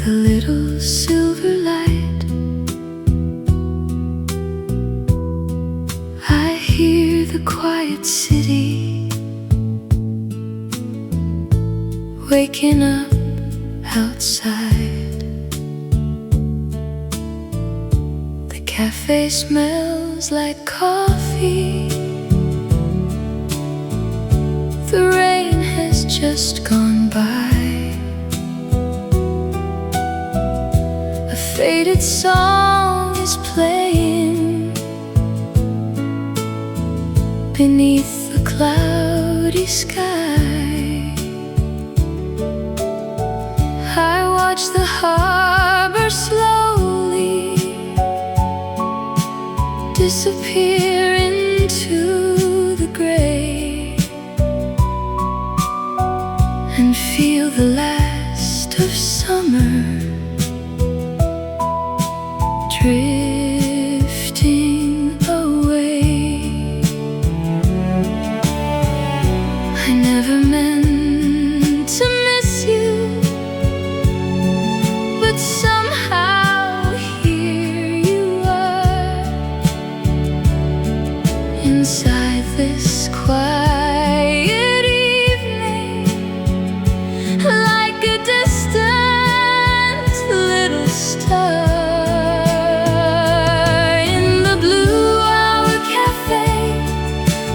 the little silver light. I hear the quiet city waking up outside. The cafe smells like coffee. The rain has just gone by. A faded song is playing beneath the cloudy sky. I watch the harbor slowly disappear into the gray, and feel the last of summer drifting away. I never meant to miss you, but somehow here you are, inside this quiet evening, like a distant little star. In the blue hour cafe,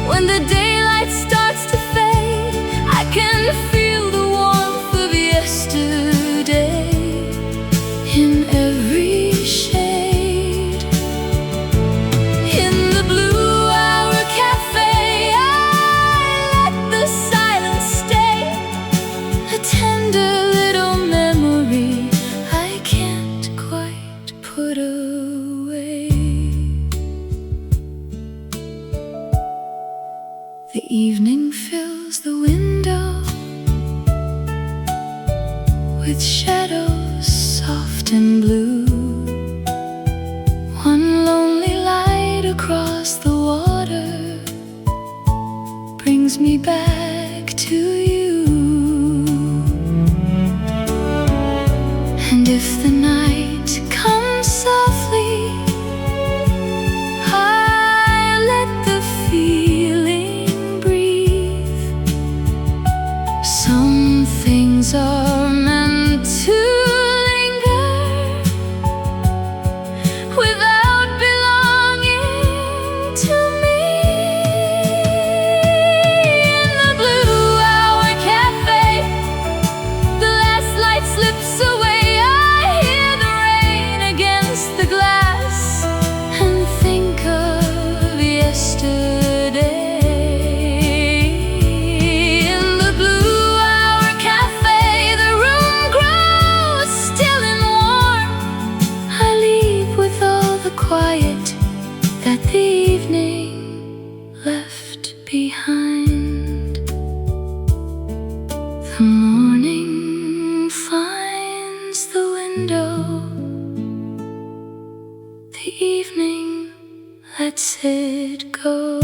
when the daylight starts to fade, I can feel the warmth of yesterday in every shade. In the blue hour cafe, I let the silence stay, a tender little memory I can't quite put away. The evening fills the window with shadows soft and blue. One lonely light across the water brings me back to you. And if the night comes softly, I let the feeling breathe. Some things are meant to linger without belonging to me. In the blue hour cafe, the last light slips away. I hear the rain against the glass and think of yesterday. In the blue hour cafe, the room grows still and warm. I leave with all the quiet that the evening left behind. The morning finds the window. The evening lets it go.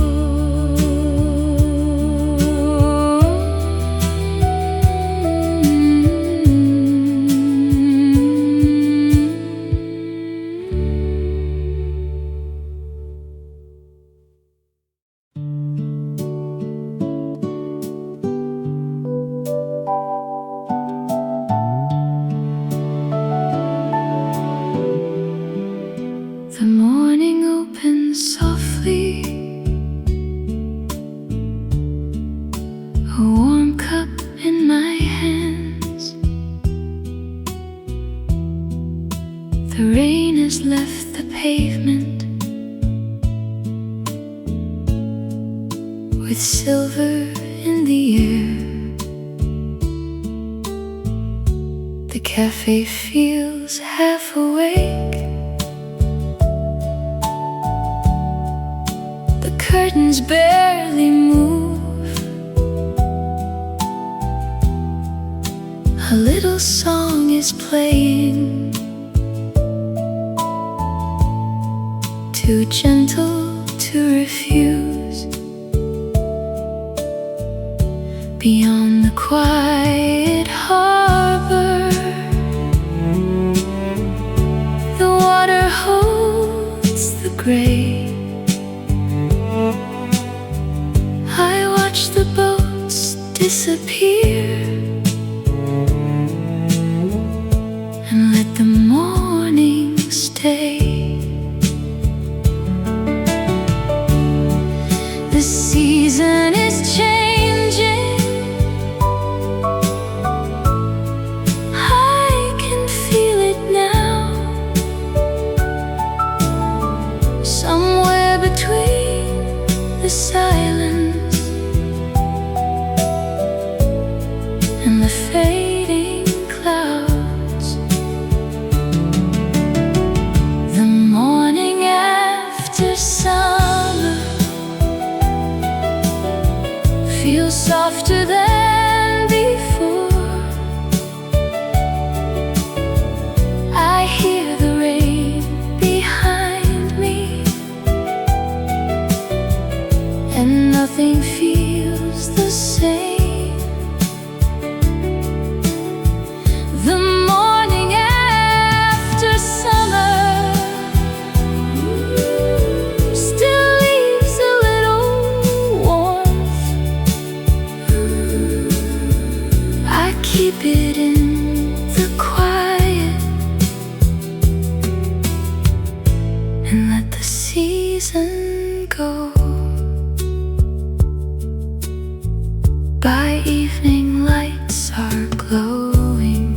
The morning opens softly, a warm cup in my hands. The rain has left the pavement with silver in the air. The cafe feels half awake. The curtains barely move. A little song is playing, too gentle to refuse. Beyond the quiet harbor, disappear and let the morning stay. The season is changing, I can feel it now. Somewhere between the silence and the fading clouds, the morning after summer feels softer than before. I hear the rain behind me, and nothing feels the same. The morning after summer still leaves a little warmth. I keep it in the quiet and let the season go. By evening, lights are glowing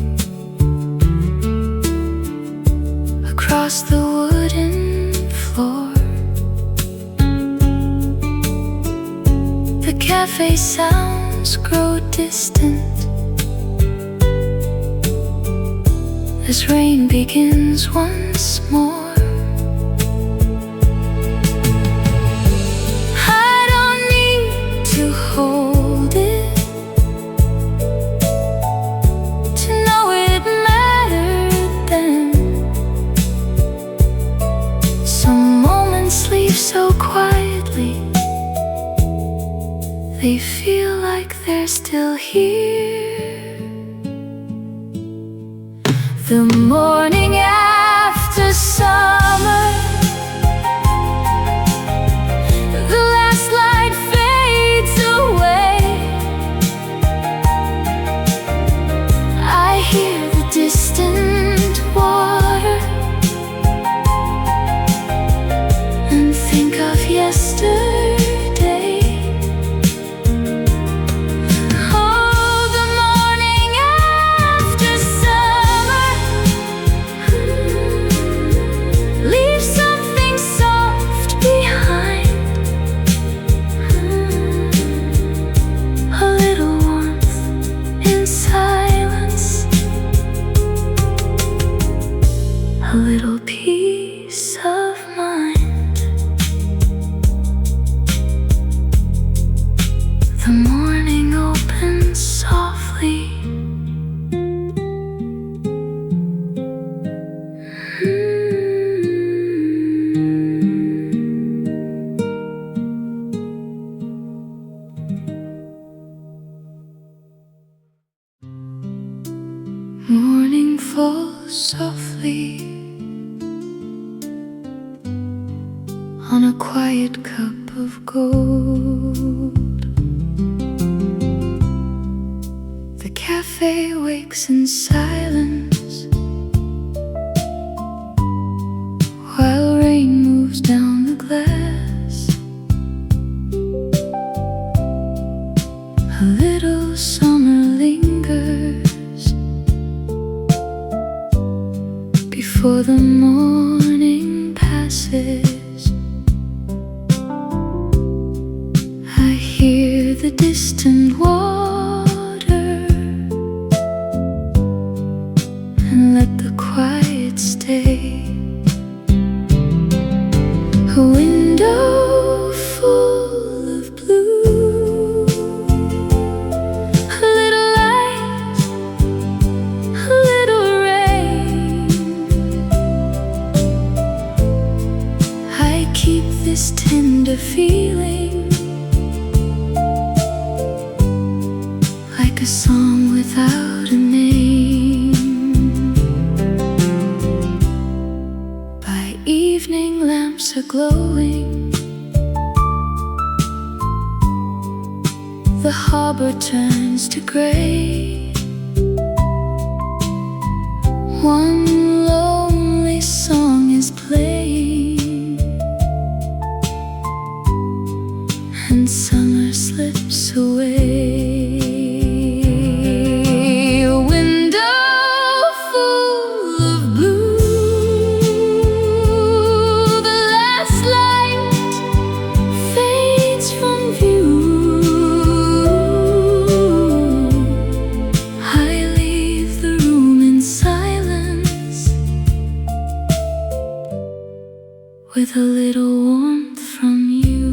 across the wooden floor. The cafe sounds grow distant as rain begins once more. I don't need to hold it to know it mattered then. Some moments leave so quietly, they feel like they're still here. The morning after summer, the last light fades away. I hear the distant water and think of yesterday. Oh, the morning after summer leaves something soft behind. A little warmth in silence, a little peace of mind. The morning opens softly. Morning falls softly on a quiet cup of gold. The cafe wakes in silence while rain moves down the glass. A little summer lingers before the morning passes. I hear the distant water and let the quiet stay. A window full of blue, a little light, a little rain. I keep this tender feeling like a song without a name. By evening, lamps are glowing, the heart harbor turns to gray. One lonely song is playing, and summer slips away. A window full of blue, the last light fades from view. I leave the room in silence, with a little warmth from you.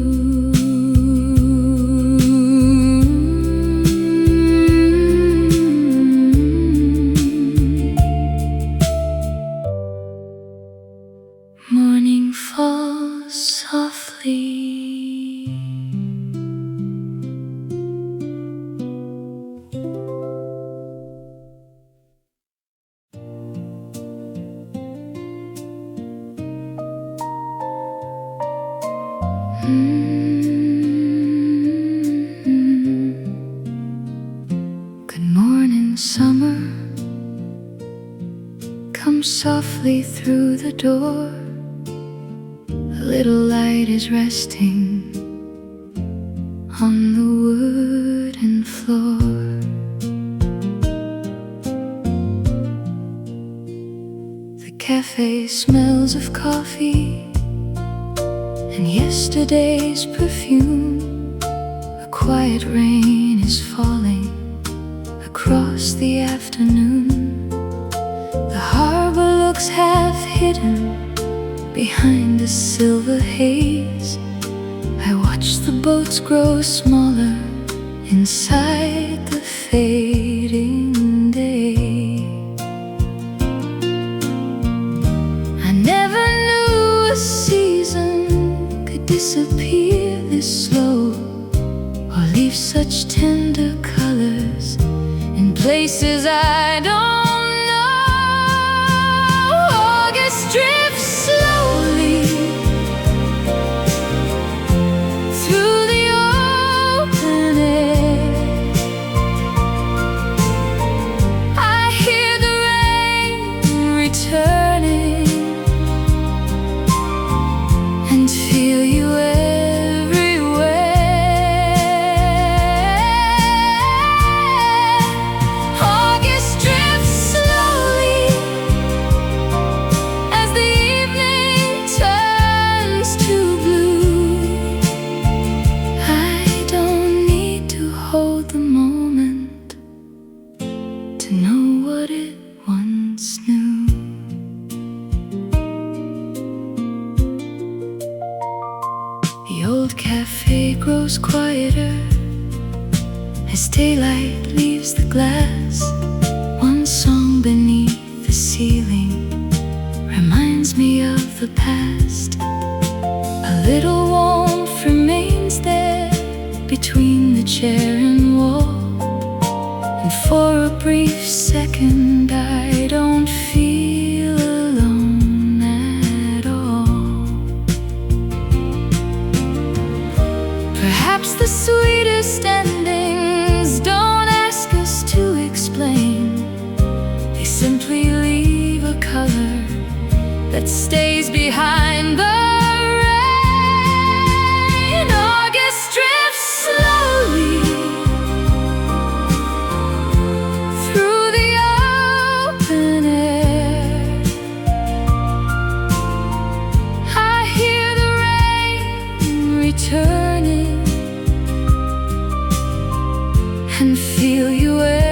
Morning falls softly. Good morning, summer. Come softly through the door. A little light is resting on the wooden floor. The cafe smells of coffee and yesterday's perfume. A quiet rain is falling across the afternoon. The harbor looks half hidden behind a silver haze. I watch the boats grow smaller inside the fading day. I never knew a season could disappear this slow, or leave such tender colors in places I don't know. August drifts slowly through the open air. I hear the rain returning and feel you everywhere. August drifts slowly as the evening turns to blue. I don't need to hold the moment to know what it once knew. The old cafe grows quieter as daylight leaves the glass. One song beneath the ceiling reminds me of the past. A little warmth remains there between the chair and wall, and for a brief second I don't feel alone at all. Perhaps the sweetest endings don't ask us to explain. They simply leave a color that stays behind the rain. August drifts slowly through the open air. I hear the rain returning and feel you everywhere.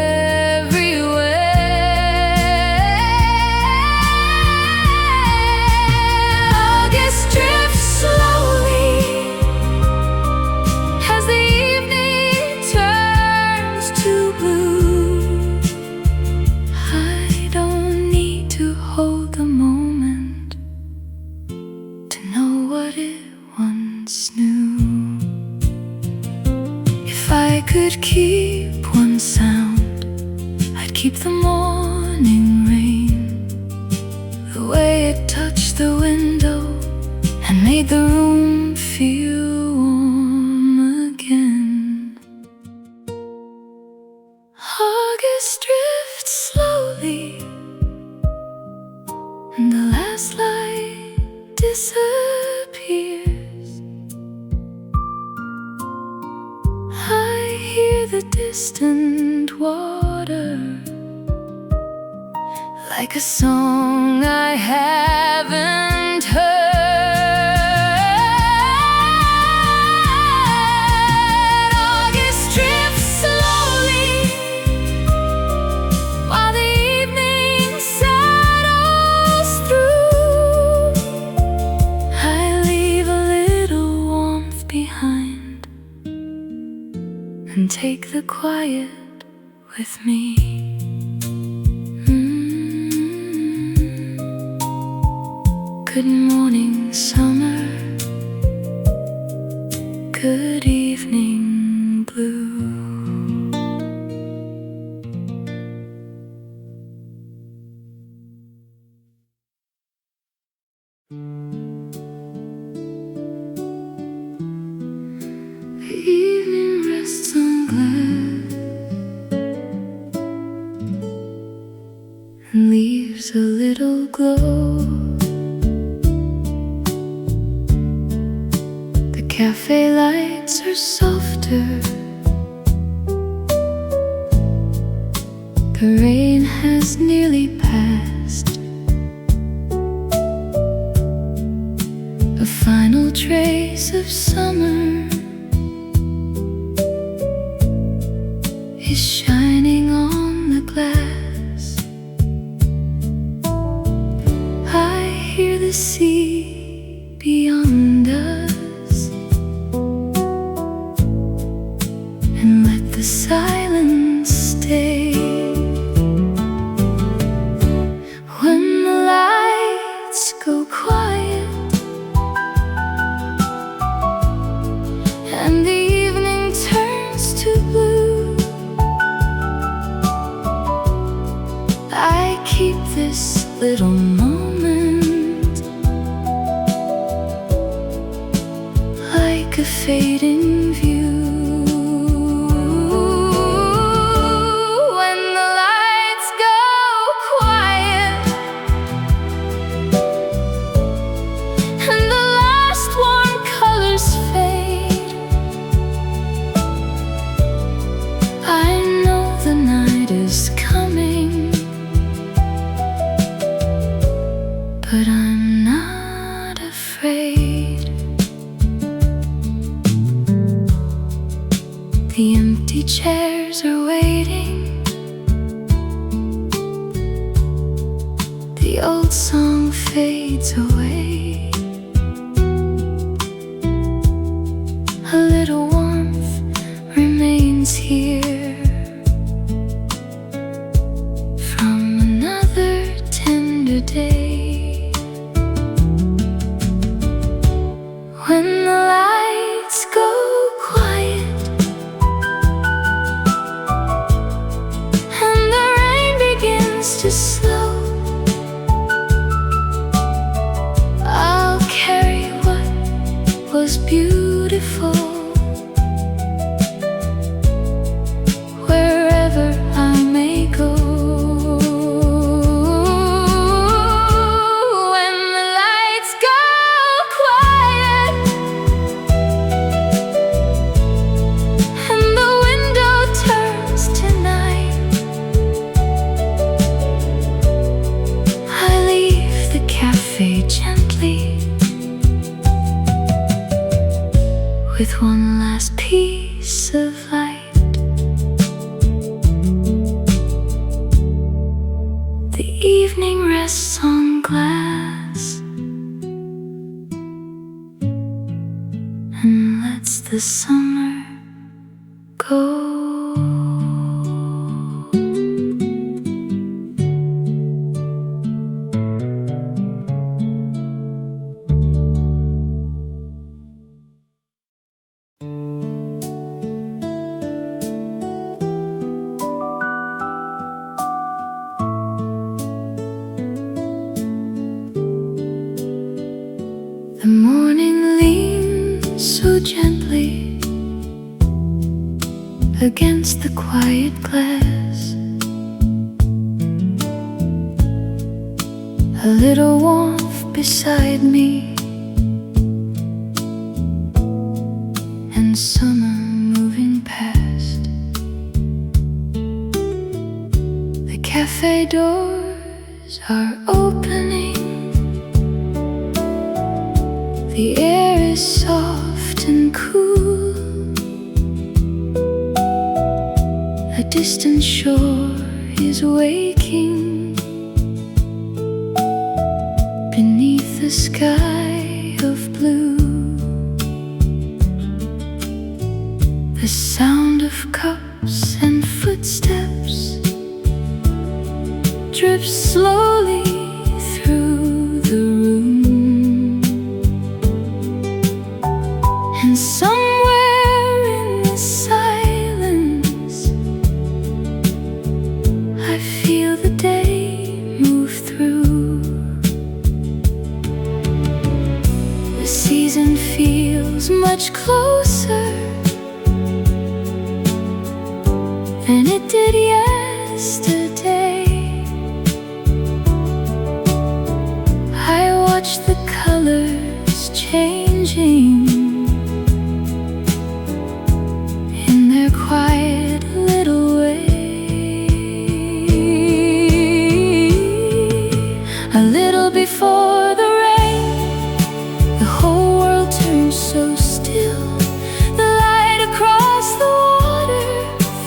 August drifts slowly as the evening turns to blue. I don't need to hold the moment to know what it once knew. If I could keep one sound, I'd keep the morning rain. The way it touched the window and made the room feel warm again. distant water, like a song I haven't heard. August drifts slowly while the evening settles through. I leave a little warmth behind and take the quiet with me. Good morning, summer. Good evening, blue. The evening rests on glass and leaves a little glow. Cafe lights are softer. The rain has nearly passed. A final trace of summer is shining on the glass. I hear the sea beyond us, the silence stay. When the lights go quiet and the evening turns to blue, I keep this little moment like a fading view. But I'm not afraid. The empty chairs are waiting. The old song fades away. A little warmth remains here from another tender day. When the lights go quiet and the rain begins to slow, I'll carry what was beautiful wherever I may go. Gently, with one last piece of light. The evening rests on glass and lets the summer go. The morning leans so gently against the quiet glass. A little warmth beside me, and summer moving past. cafe doors are opening. The air is soft and cool. A distant shore is waking beneath the sky of blue. The sound of cups and footsteps drips slowly through the room, and somewhere in the silence I feel the day move through. The season feels much closer than it did yesterday. I watch the colors changing in their quiet little way. A little before the rain, the whole world turns so still. The light across the water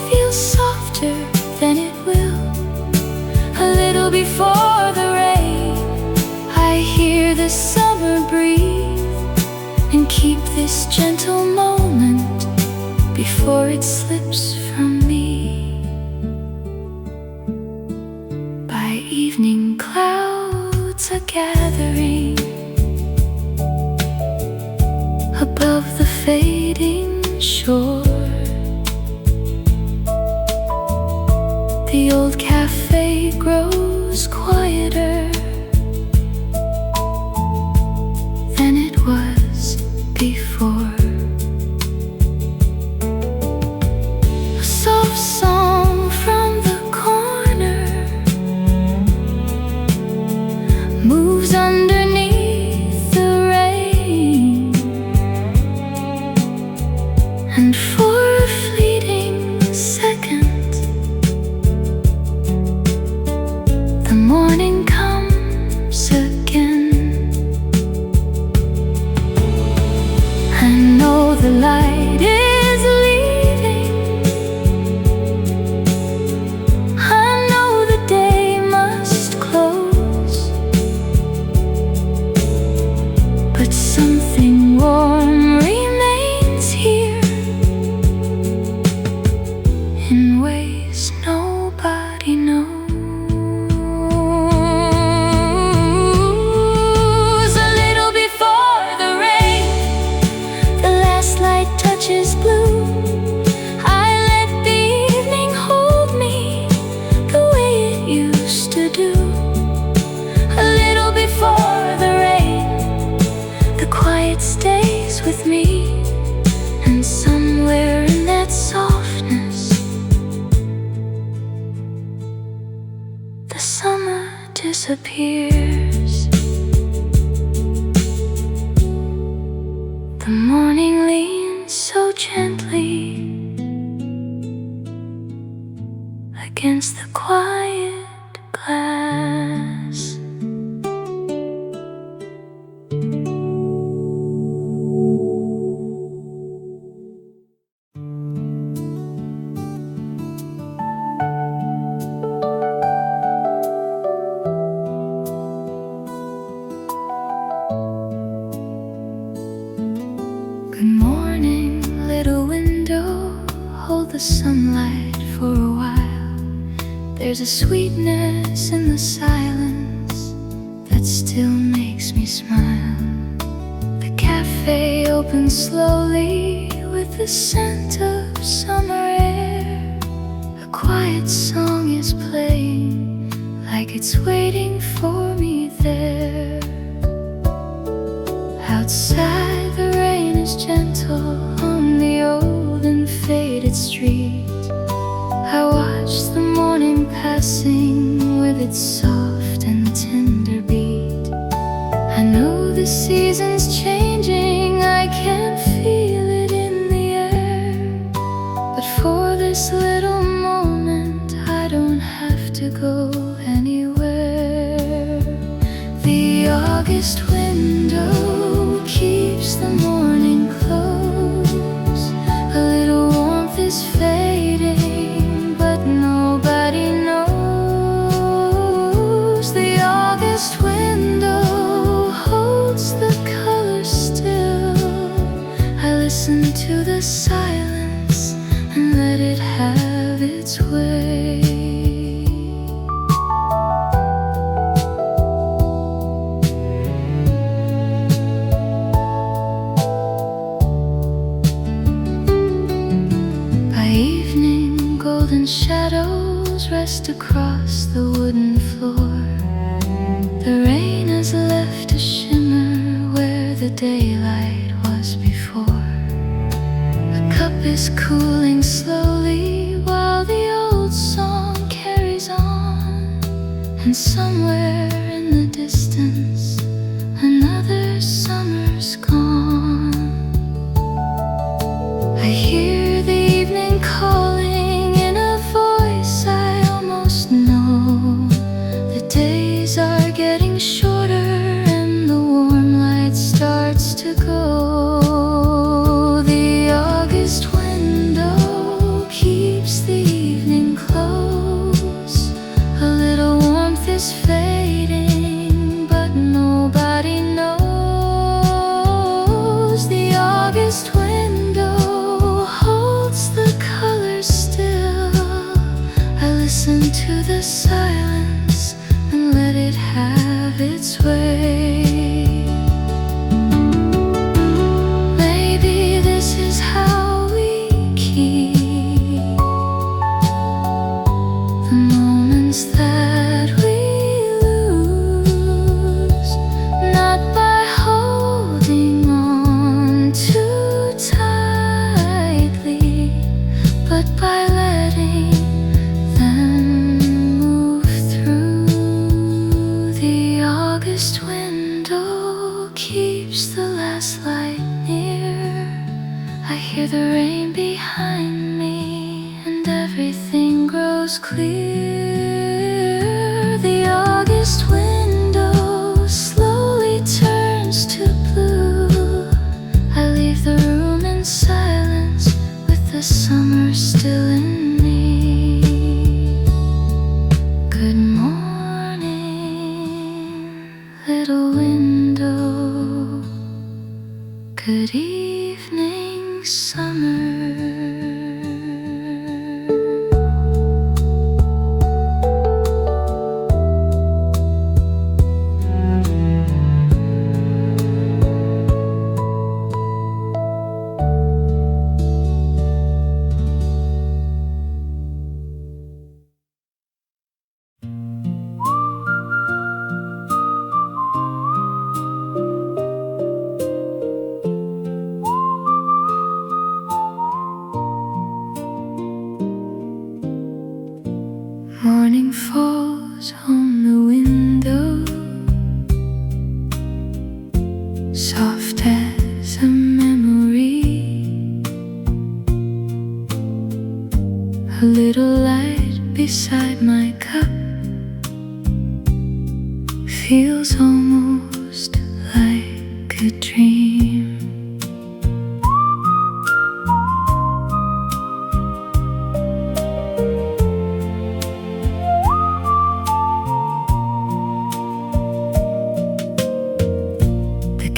feels softer than it will. A little before the rain, I hear the summer breathe and keep this gentle moment before it slips from me. By evening, clouds are gathering above the fading shore. The old cafe grows quieter than it was before. A soft song from the corner moves underneath the rain, and for a fleeting second the morning comes again. I know the light is leaving. I know the day must close, but something warm remains here in ways nobody knows. A little before the rain, the last light touches blue. I let the evening hold me the way it used to do. A little before the rain, the quiet stays with me, and somewhere in that softness the summer disappears. The morning leans so gently against the quiet glass. Good morning, little window, hold the sunlight for a while. There's a sweetness in the silence that still makes me smile. The cafe opens slowly with the scent of summer air. A quiet song is playing like it's waiting for me there. Outside the rain is gentle on the old and faded street. I watch the morning passing with its soft and tender beat. I know the season's changing, I can feel it in the air. But for this little moment I don't have to go August window keeps the morning close. A little warmth is fading, but nobody knows. The August window holds the color still. I listen to the silence and let it have its way. Golden shadows rest across the wooden floor. The rain has left a shimmer where the daylight was before. The cup is cooling slowly while the old song carries on. And somewhere in the distance, another summer's gone. I hear the evening calling. Are getting shorter and the warm light starts to go. The August window keeps the evening close. A little warmth is fading, but nobody knows. The August window holds the colors still. I listen to the silence and let it have its way. Maybe this is how we keep the moments that we lose, not by holding on too tightly, but by letting August window keeps the last light near. I hear the rain behind me and everything grows clear. The August window slowly turns to blue. I leave the room in silence with the summer still in me. Good morning, little window. Good evening, summer. Morning falls on the window, soft as a memory. A little light beside my cup feels almost like a dream.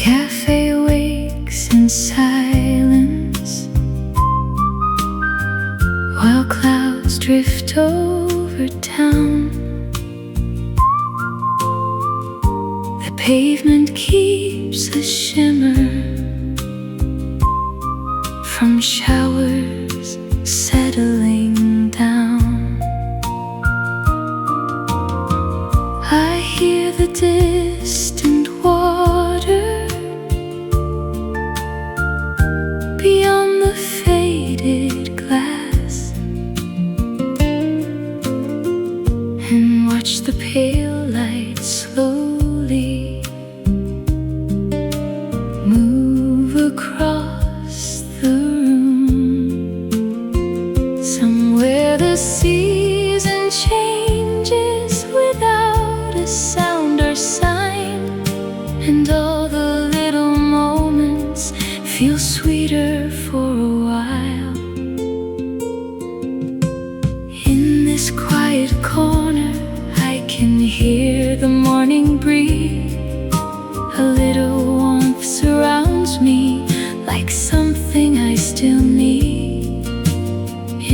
Café wakes in silence while clouds drift over town. The pavement keeps a shimmer from showers settling down. I hear the distant water beyond the faded glass, and watch the pale light slowly move across the room. Somewhere the season changes without a sound or sign, sweeter for a while. In this quiet corner, I can hear the morning breeze. A little warmth surrounds me, like something I still need.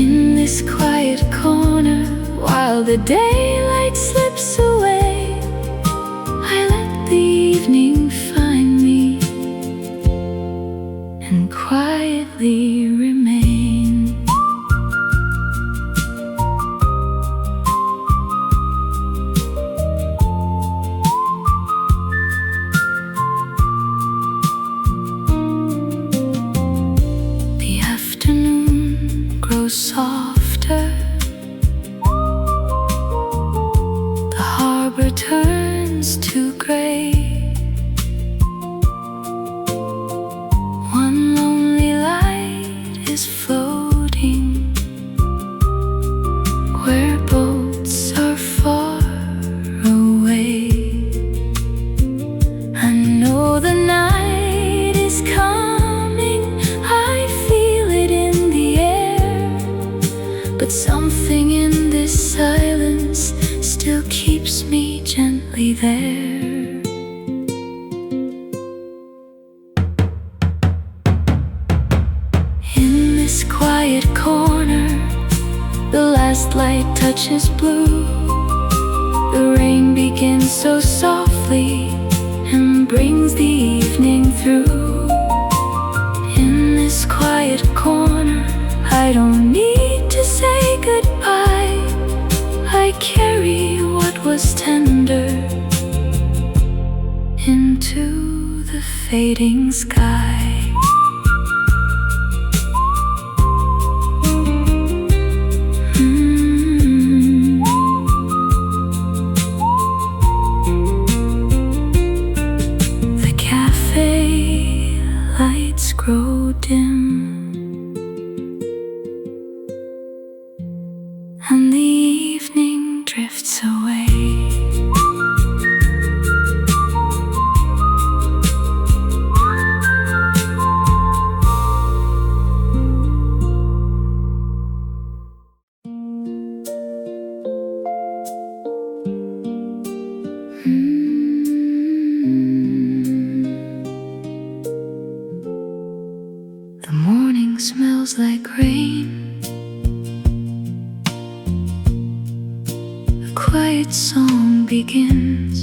In this quiet corner, while the daylight slips away, I let the evening find me and quietly remain. The afternoon grows softer. The harbor turns to gray. One lonely light is floating where boats are far away. I know the night is coming, I feel it in the air, but something in this silence still keeps me gently there. In this quiet corner, the last light touches blue. The rain begins so softly and brings the evening through. In this quiet corner, I don't need to say goodbye. I carry what was tender into the fading sky. The cafe lights grow dim, and the evening drifts away. The morning smells like rain. A quiet song begins.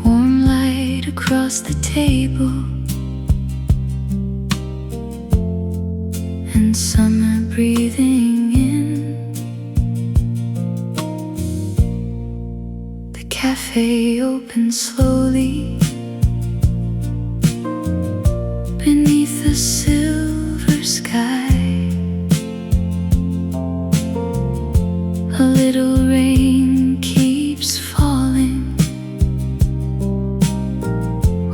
Warm light across the table, and summer breathing in. The cafe opens slowly beneath the silver sky. A little rain keeps falling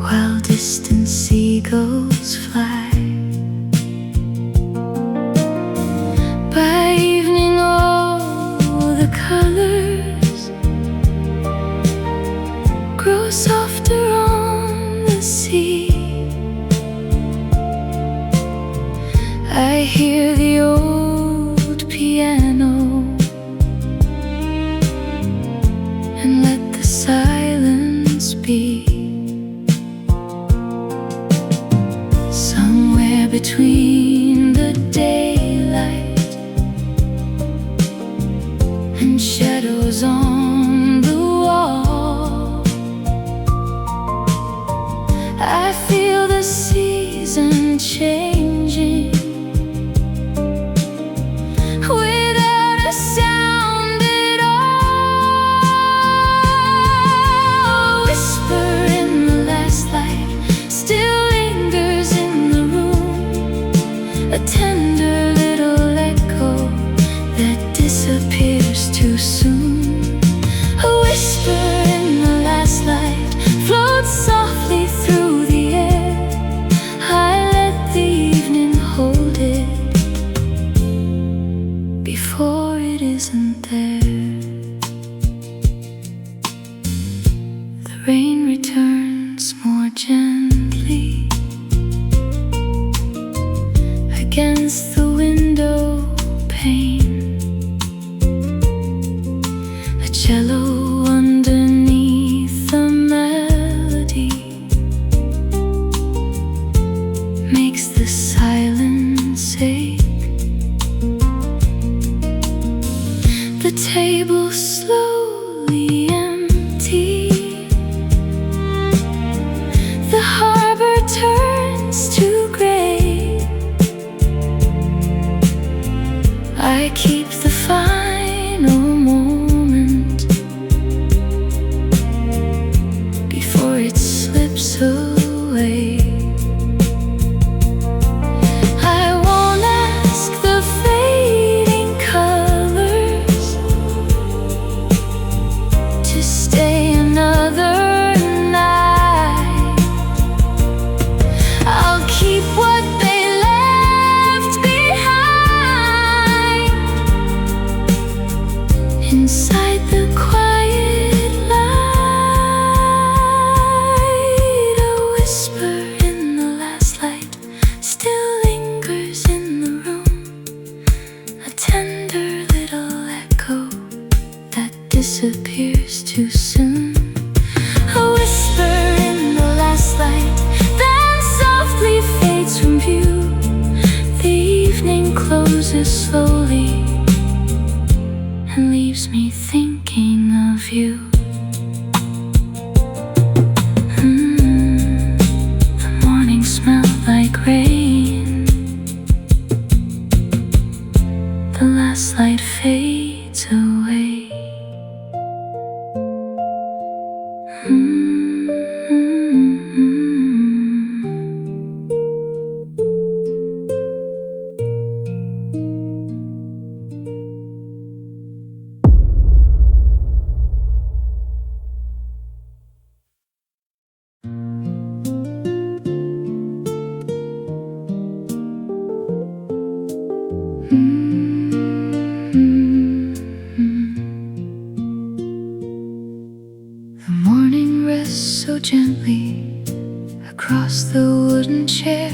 while distant seagulls fly. By evening all the colors grow softer on the sea. I hear the old piano and let the silence be. Somewhere between the daylight and shadows on the wall, I feel the season changing without a sound at all. A whisper in the last light still lingers in the room, a tender little echo that disappears too soon. A whisper in the last light floats softly through the air. I let the evening hold it before it isn't there. The rain returns more gentle, cello underneath the melody makes the silence ache. The table slowly empty. The harbor turns to gray. I keep the final moment before it slips away. I won't ask the fading colors to stay another night. I'll keep what they left behind inside the quiet light. A whisper in the last light still lingers in the room, a tender little echo that disappears too soon. A whisper in the last light, then softly fades from view. The evening closes slowly and leaves me thinking of you. The morning smelled like rain. The last light fades away. The morning rests so gently across the wooden chair.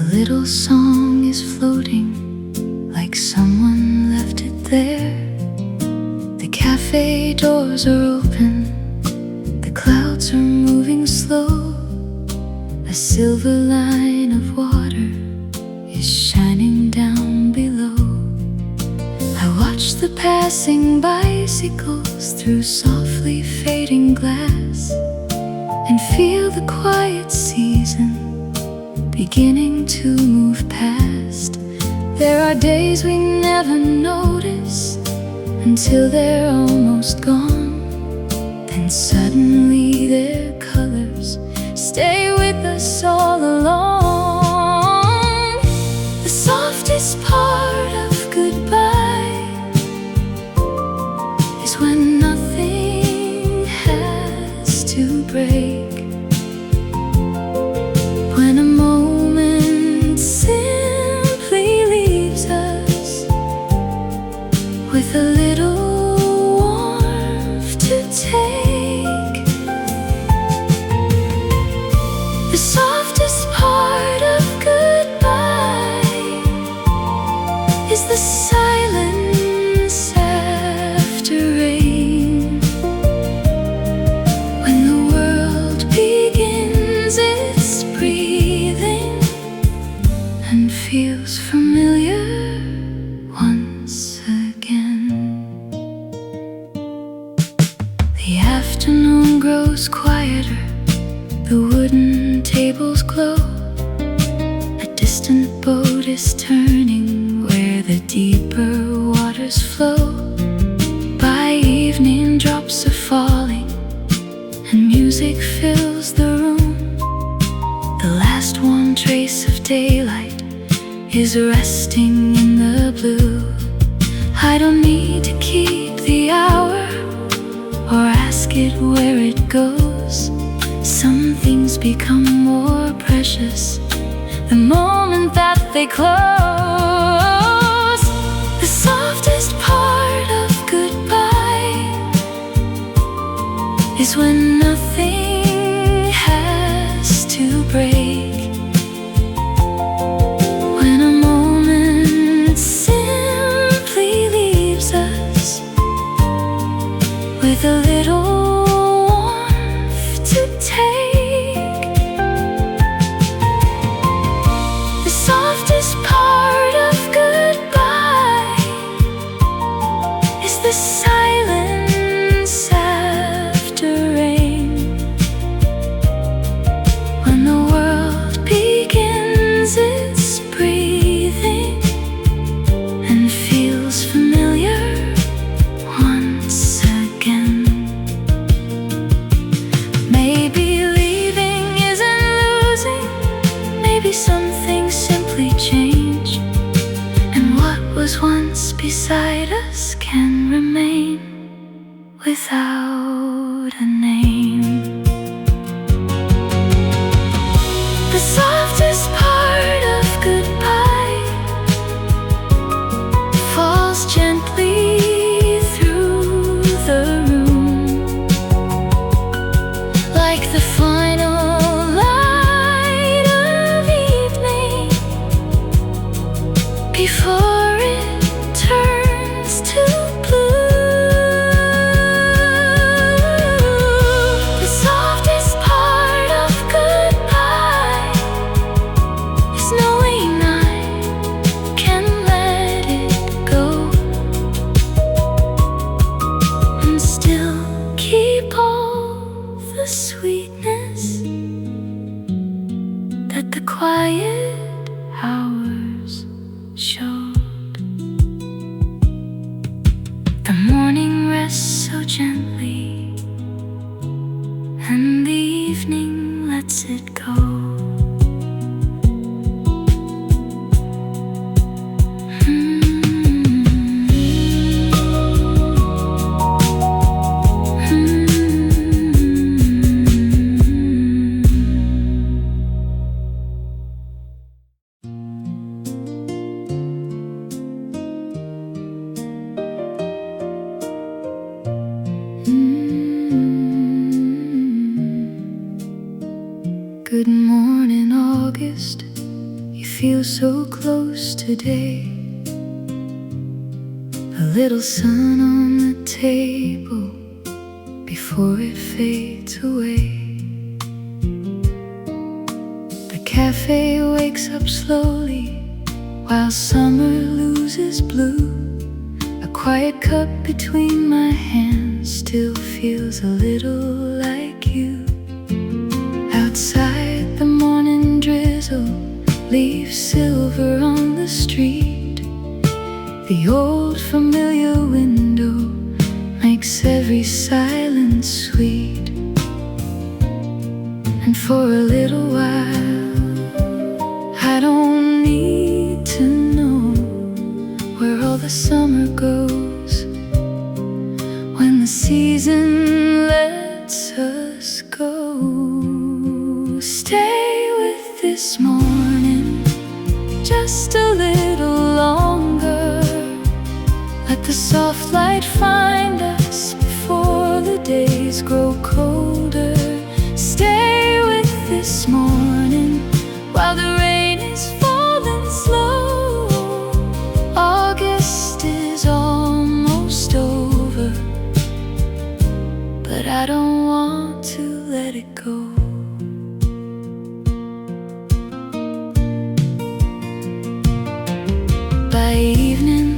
A little song is floating like someone left it there. The cafe doors are open, the clouds are moving slow. A silver line of water is shining down below. I watch the passing bicycles through softly fading glass and feel the quiet season beginning to move past. There are days we never notice until they're almost gone. Then suddenly their colors stay with us all along. The softest part of goodbye is when nothing has to break. When a moment simply leaves us with a little warmth to take. The softest part of goodbye is the silence after rain. When the world begins its breathing and feels familiar once again. The afternoon grows quieter, the wooden tables glow. A distant boat is turning where the deeper waters flow. By evening drops are falling and music fills the room. The last warm trace of daylight is resting in the blue. I don't need to keep the hour or ask it where it goes. Some things become more precious the moment that they close. The softest part of goodbye is when nothing has to break. When a moment simply leaves us with a little warmth to take. The softest part of goodbye is the silence after rain, when the world begins its breathing and feels familiar once again. Maybe leaving isn't losing, maybe some things simply change, and what was once beside us can remain without a name. The softest part of goodbye falls gently through the room, like the final light of evening before it turns to blue. The softest part of goodbye is knowing I can let it go and still keep all the sweetness that the quiet hours showed. The morning rests so gently, and the evening lets it go. Good morning, August. You feel so close today. A little sun on the table before it fades away. The cafe wakes up slowly while summer loses blue. A quiet cup between my hands still feels a little like you. Outside, the morning drizzle leaves silver on the street. The old familiar window makes every silence sweet. And for a little while, I don't need to know where all the summer goes, when the season lets us go. Stay with this morning just a little longer. Let the soft light find us before the days grow colder. Stay with this morning while the rain is falling slow. August is almost over, but I don't want to let it go. By evening,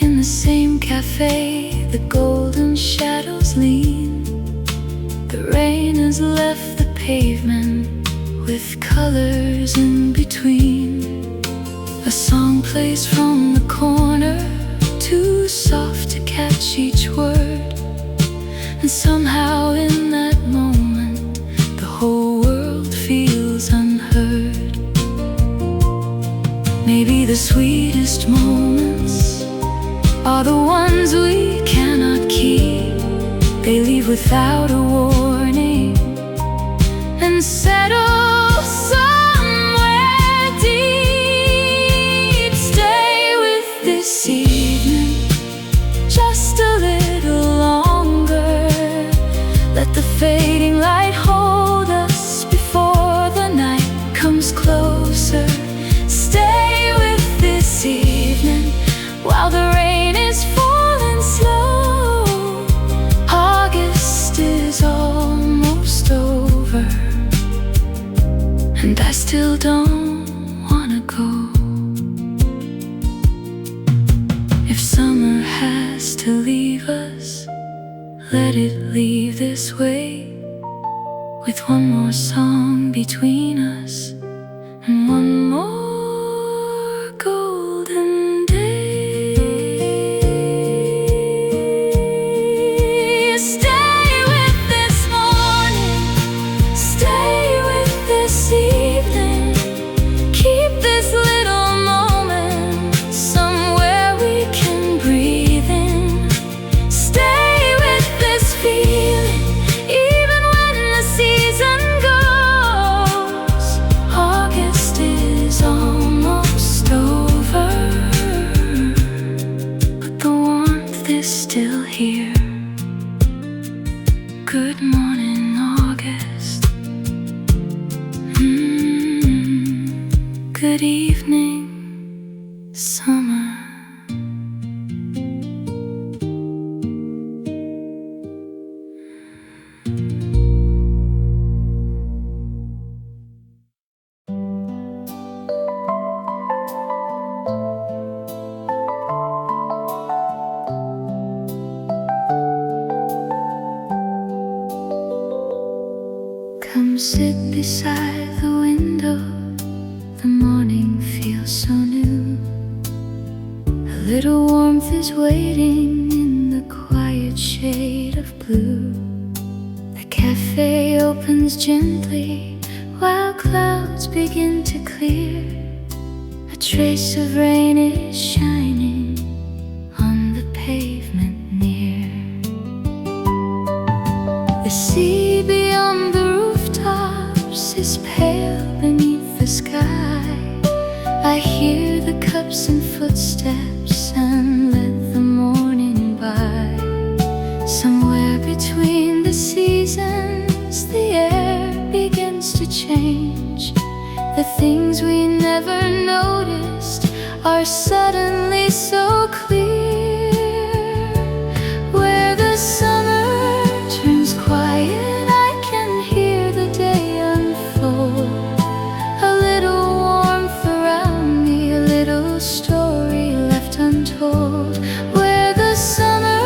in the same cafe, the golden shadows lean. The rain has left the pavement with colors in between. A song plays from the corner, too soft to catch each word. And somehow in that moment, the whole world feels unheard. Maybe the sweetest moments are the ones we cannot keep. They leave without a warning and settle somewhere deep. Stay with this evening just a little longer. Let the fading light hold us before the night comes closer. Stay with this evening while the rain is falling slow. summer has to leave us, let it leave this way, with one more song between us and one more golden day. Stay with this morning, stay with this evening, keep this little moment somewhere we can breathe in. Stay with this feeling, even when the season goes. August is almost over, but the warmth is still here. Good morning, August. Good evening, summer. Come sit beside the window, the morning feels so new. A little warmth is waiting in the quiet shade of blue. The cafe opens gently while clouds begin to clear. A trace of rain is shining on the pavement near. The sea beyond the rooftops is pale beneath the sky. I hear the cups and footsteps and let the morning by. Somewhere between the seasons, the air begins to change. The things we never noticed are suddenly so clear. Where the summer turns quiet, I can hear the day unfold. A little warmth around me, a little story left untold. Where the summer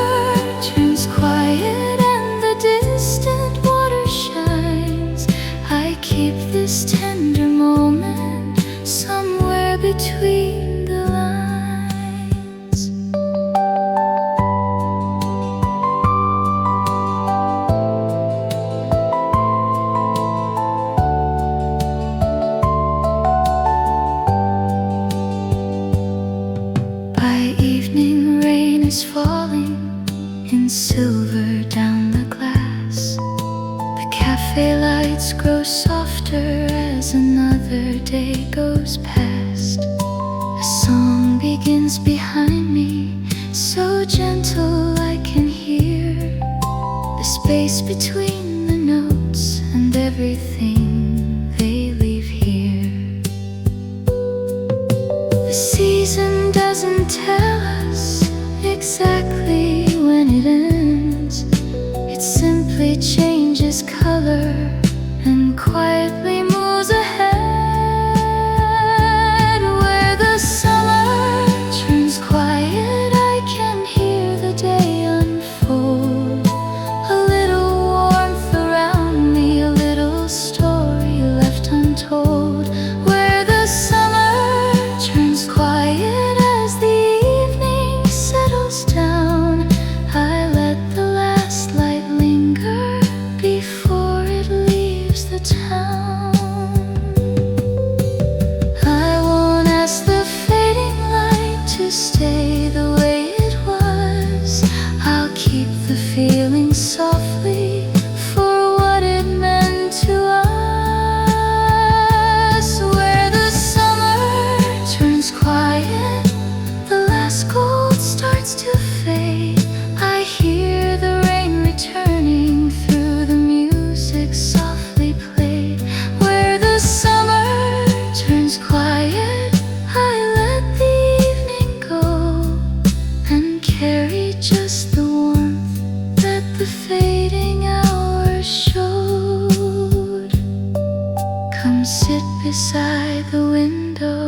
turns quiet and the distant water shines, I keep this tender moment somewhere between the lines. By evening, rain is falling in silver down the glass. The cafe lights grow softer as another day goes past. A song begins behind me, so gentle I can hear the space between the notes and everything they leave here. The season doesn't tell us exactly when it ends. It simply changes color and quietly moves ahead. Where the summer turns quiet, I can hear the day unfold. A little warmth around me, a little story left untold. Where the summer turns quiet as the evening settles down, I let the last light linger before it leaves the town. I won't ask the fading light to stay the way it was. I'll keep the feeling softly for what it meant to us. Where the summer turns quiet, the last gold starts to fade. I hear the rain returning through the music softly played. Where the summer turns quiet, I let the evening go and carry just the warmth that the fading hours showed. Come sit beside the window,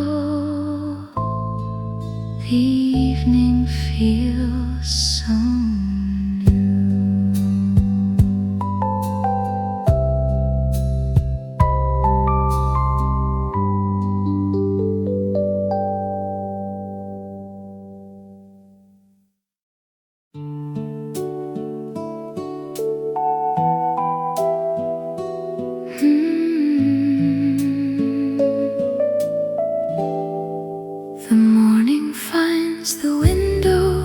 the evening feels on you. The morning finds the window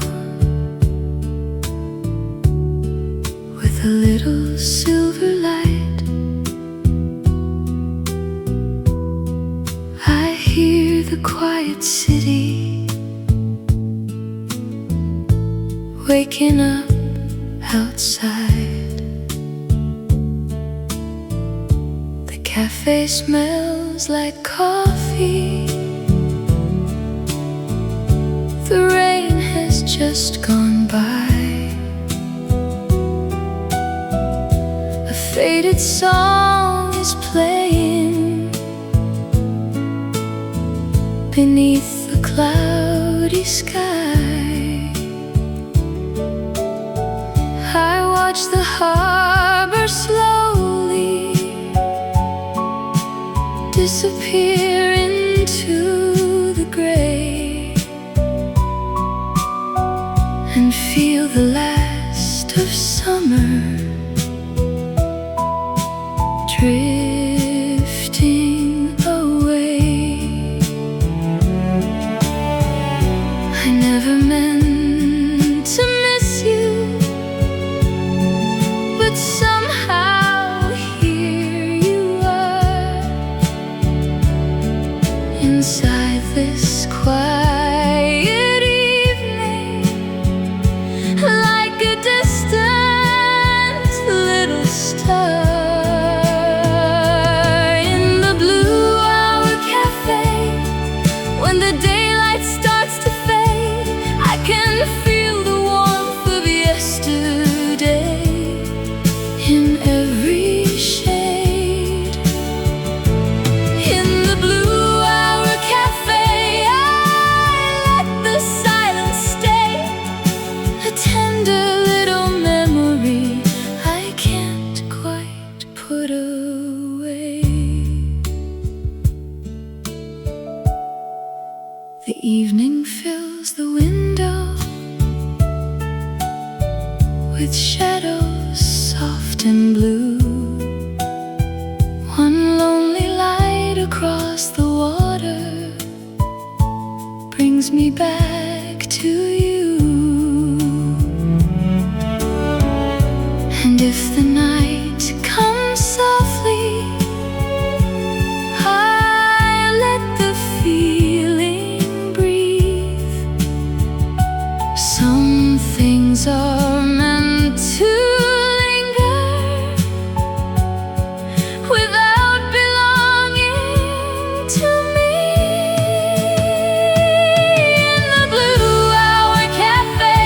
with a little silver light. I hear the quiet city waking up outside. The cafe smells like coffee. The rain has just gone by. A faded song is playing beneath the cloudy sky. I watch the harbor slowly disappear into the gray, and feel the last of summer drifting away. I never meant to miss you, but somehow here you are, inside this quiet evening, like a distant little star. In the blue hour cafe, when the daylight starts to fade, I can feel the warmth of yesterday in every shade. In the blue hour cafe, I let the silence stay, a tender little memory I can't quite put away. The evening fills the window with shadows soft and blue. One lonely light across the water brings me back to you. And if the night comes softly, I let the feeling breathe. Some things are meant to linger without belonging to me. In the blue hour cafe,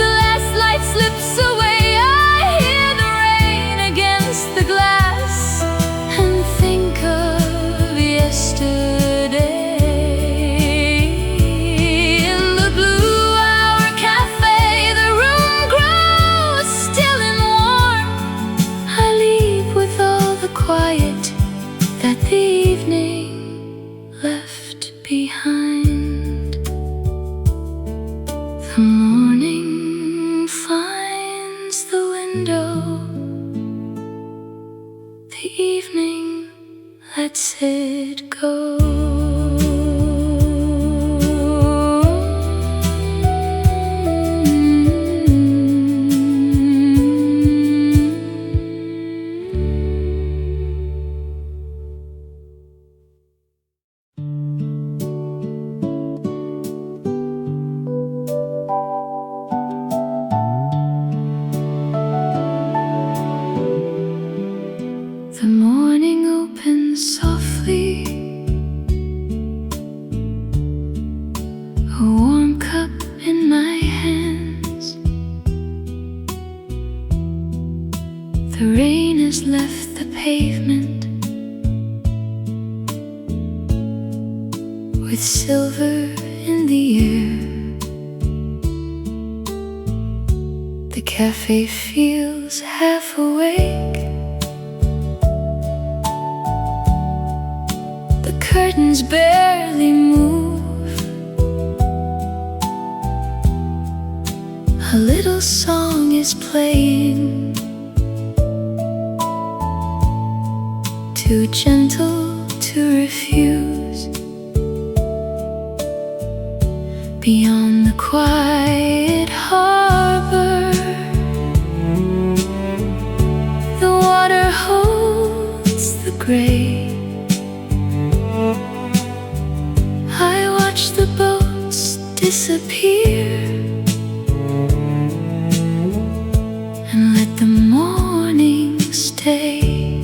the last light slips away. I hear the rain against the glass and think of yesterday. In the blue hour cafe, the room grows still and warm. I leave with all the quiet that the evening left behind. The morning finds the window. The evening lets it go. The morning opens softly, a warm cup in my hands. The rain has left the pavement with silver in the air. The cafe feels half awake. The curtains barely move. A little song is playing, too gentle to refuse. Beyond the quiet harbor, the water holds the gray. I watch the boats disappear and let the morning stay.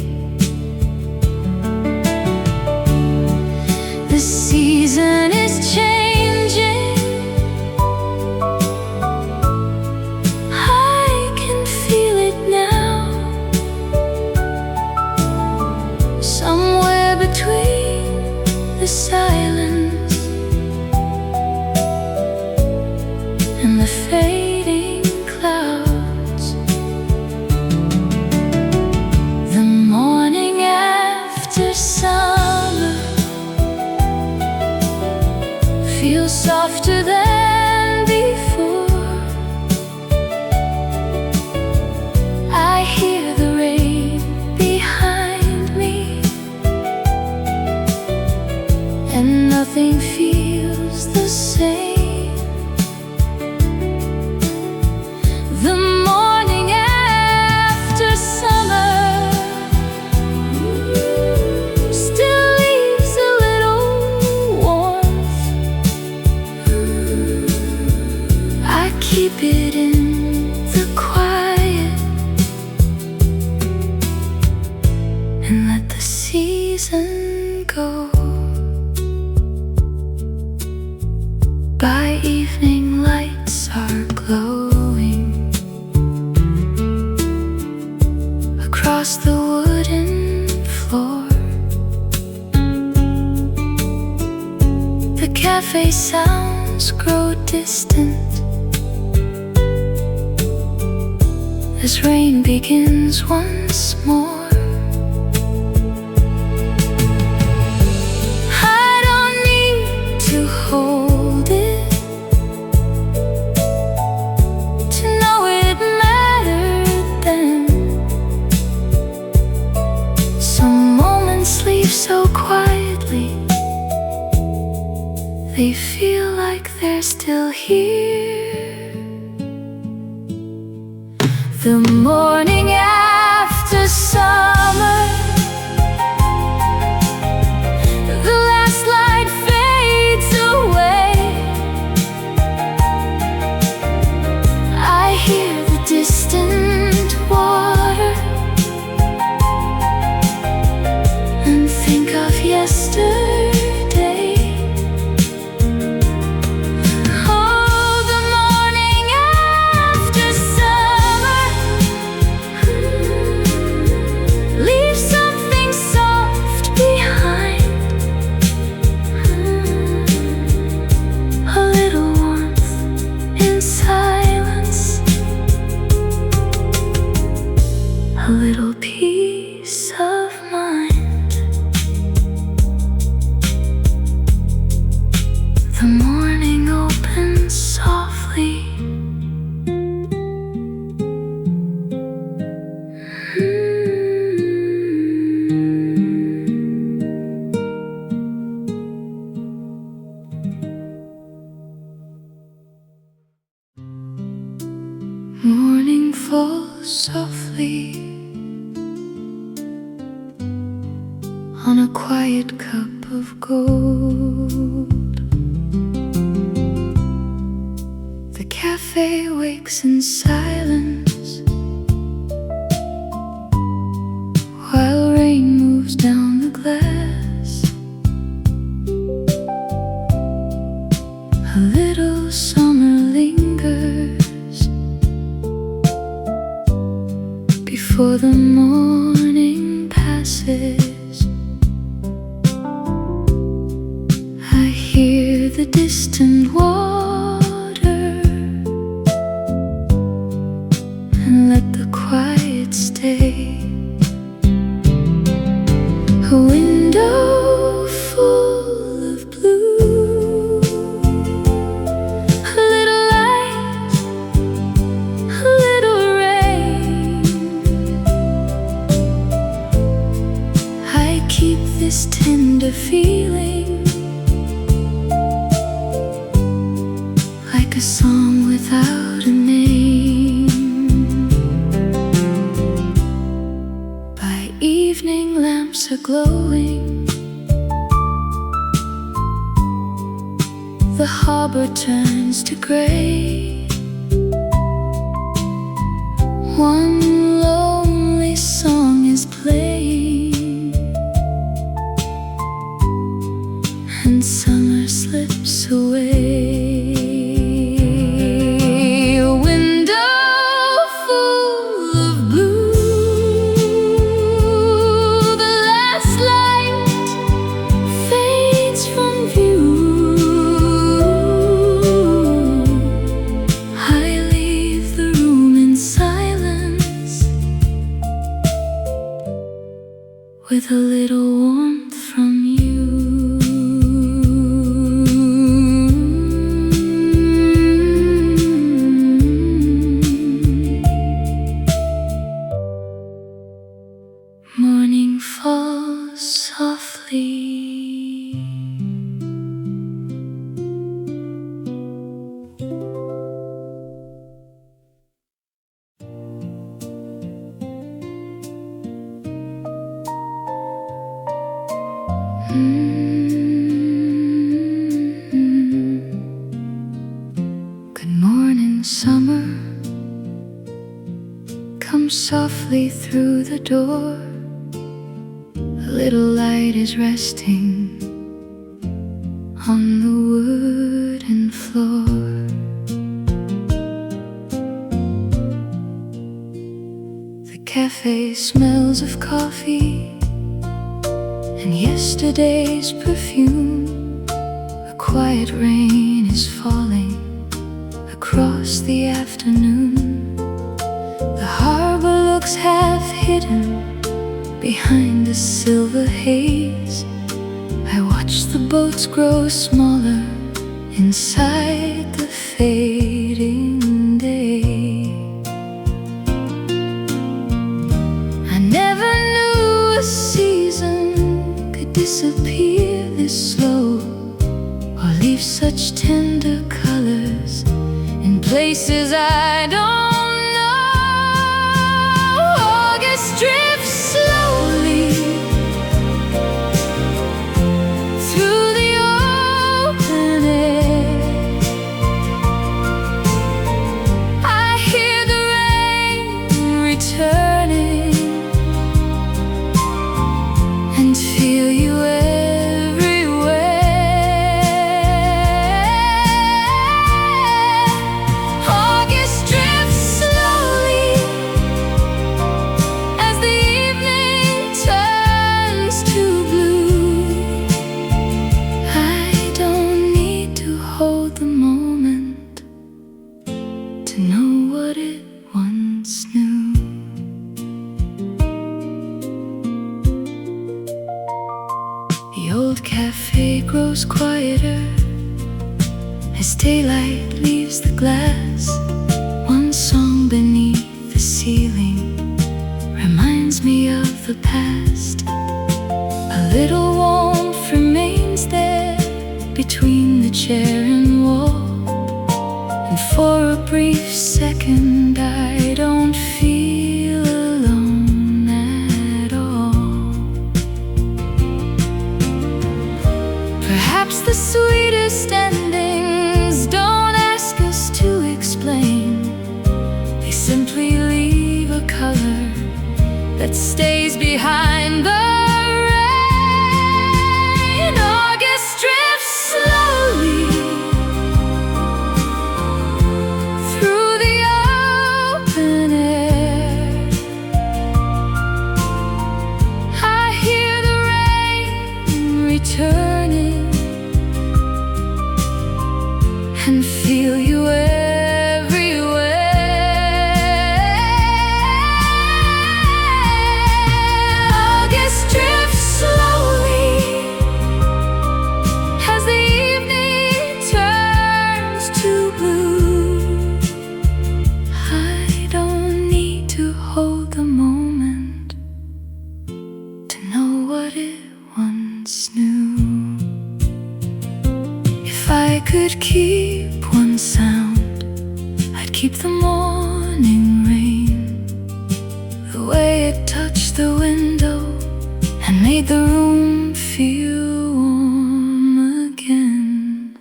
The season is changing. I can feel it now. Somewhere between the silence and the fading clouds. The morning after summer feels softer than before. I hear the rain behind me, and nothing feels the same. The morning after summer still leaves a little warmth. I keep it in the quiet and let the season go. By evening, lights are glowing across the wooden floor. The cafe sounds grow distant as rain begins once more. I don't need to hold it to know it mattered then. Some moments leave so quietly, they feel like they're still here. The morning after summer, the last light fades away. I hear the distant water and think of yesterday. Oh, the morning after summer leaves something soft behind. A little warmth in silence, a little peace of mind. The morning opens softly. Morning falls softly on a quiet cup of gold. The cafe wakes in silence while rain moves down the glass. A little summer lingers before the morning passes. I hear the distant water are glowing. The harbor turns to gray. One lonely song is playing, and summer slips away. A window full of blue, the last light fades from view. I leave the room in silence, with a little warmth from you. Morning falls softly. Good morning, summer. Come softly through the door. A little light is resting on the wooden floor. The cafe smells of coffee and yesterday's perfume. A quiet rain is falling across the afternoon. The harbor looks half hidden behind a silver haze. I watch the boats grow smaller inside the fading day. I never knew a season could disappear this slow, or leave such tender colors in places I don't know. August drifts slowly through the open air. I hear the rain returning and feel you everywhere. August drifts slowly as the evening turns to blue. I don't need to hold the moment to know what it once knew. The old cafe grows quieter as daylight leaves the glass. One song beneath the ceiling reminds me of the past. A little warmth remains there between the chair and wall, and for a brief second I don't feel alone at all. Perhaps the sweetest endings don't ask us to explain. They simply leave a color that stays behind the rain. August drifts slowly through the open air. I hear the rain returning and feel you everywhere. August drifts slowly as the evening turns to blue. I don't need to hold the moment to know what it once knew. If I could keep one sound, I'd keep the morning rain, the way it touched the window and made made the room feel warm again.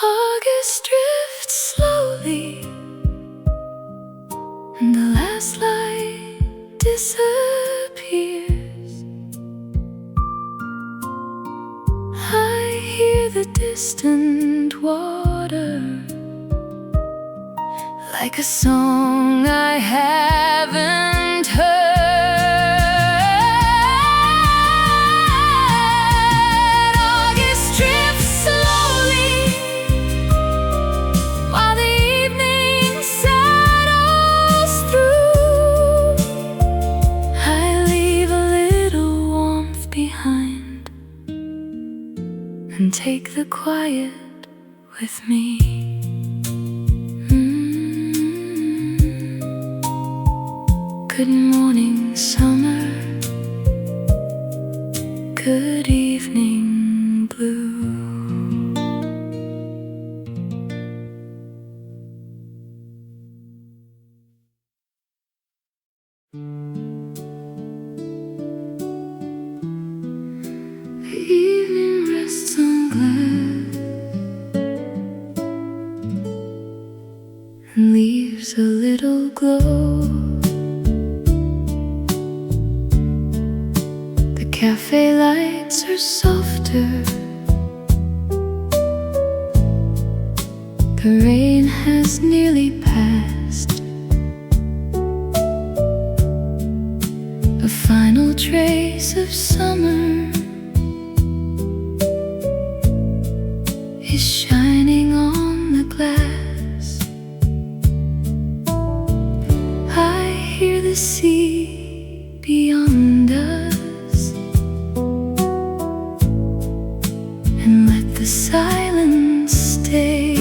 August drifts slowly, and the last light disappears. I hear the distant water, like a song I haven't heard. August drifts slowly, while the evening settles through. I leave a little warmth behind and take the quiet with me. Good morning, summer. Good evening, blue. The evening rests on glass and leaves a little glow. Cafe lights are softer. The rain has nearly passed. A final trace of summer is shining on the glass. I hear the sea beyond us, the silence stay.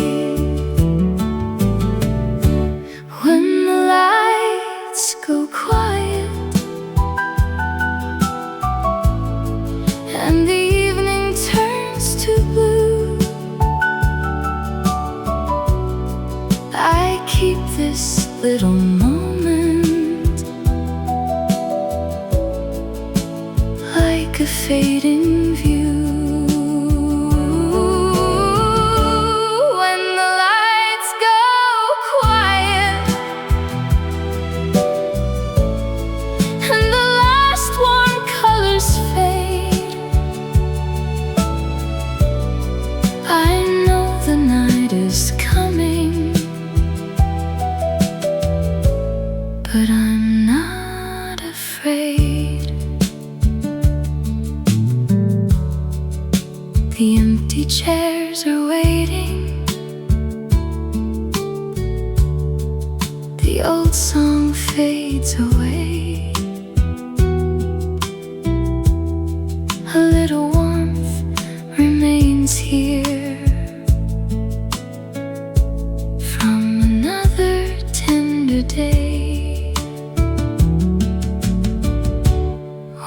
When the lights go quiet and the evening turns to blue, I keep this little moment like a fading view. But I'm not afraid. The empty chairs are waiting. The old song fades away. A little warmth remains here from another tender day.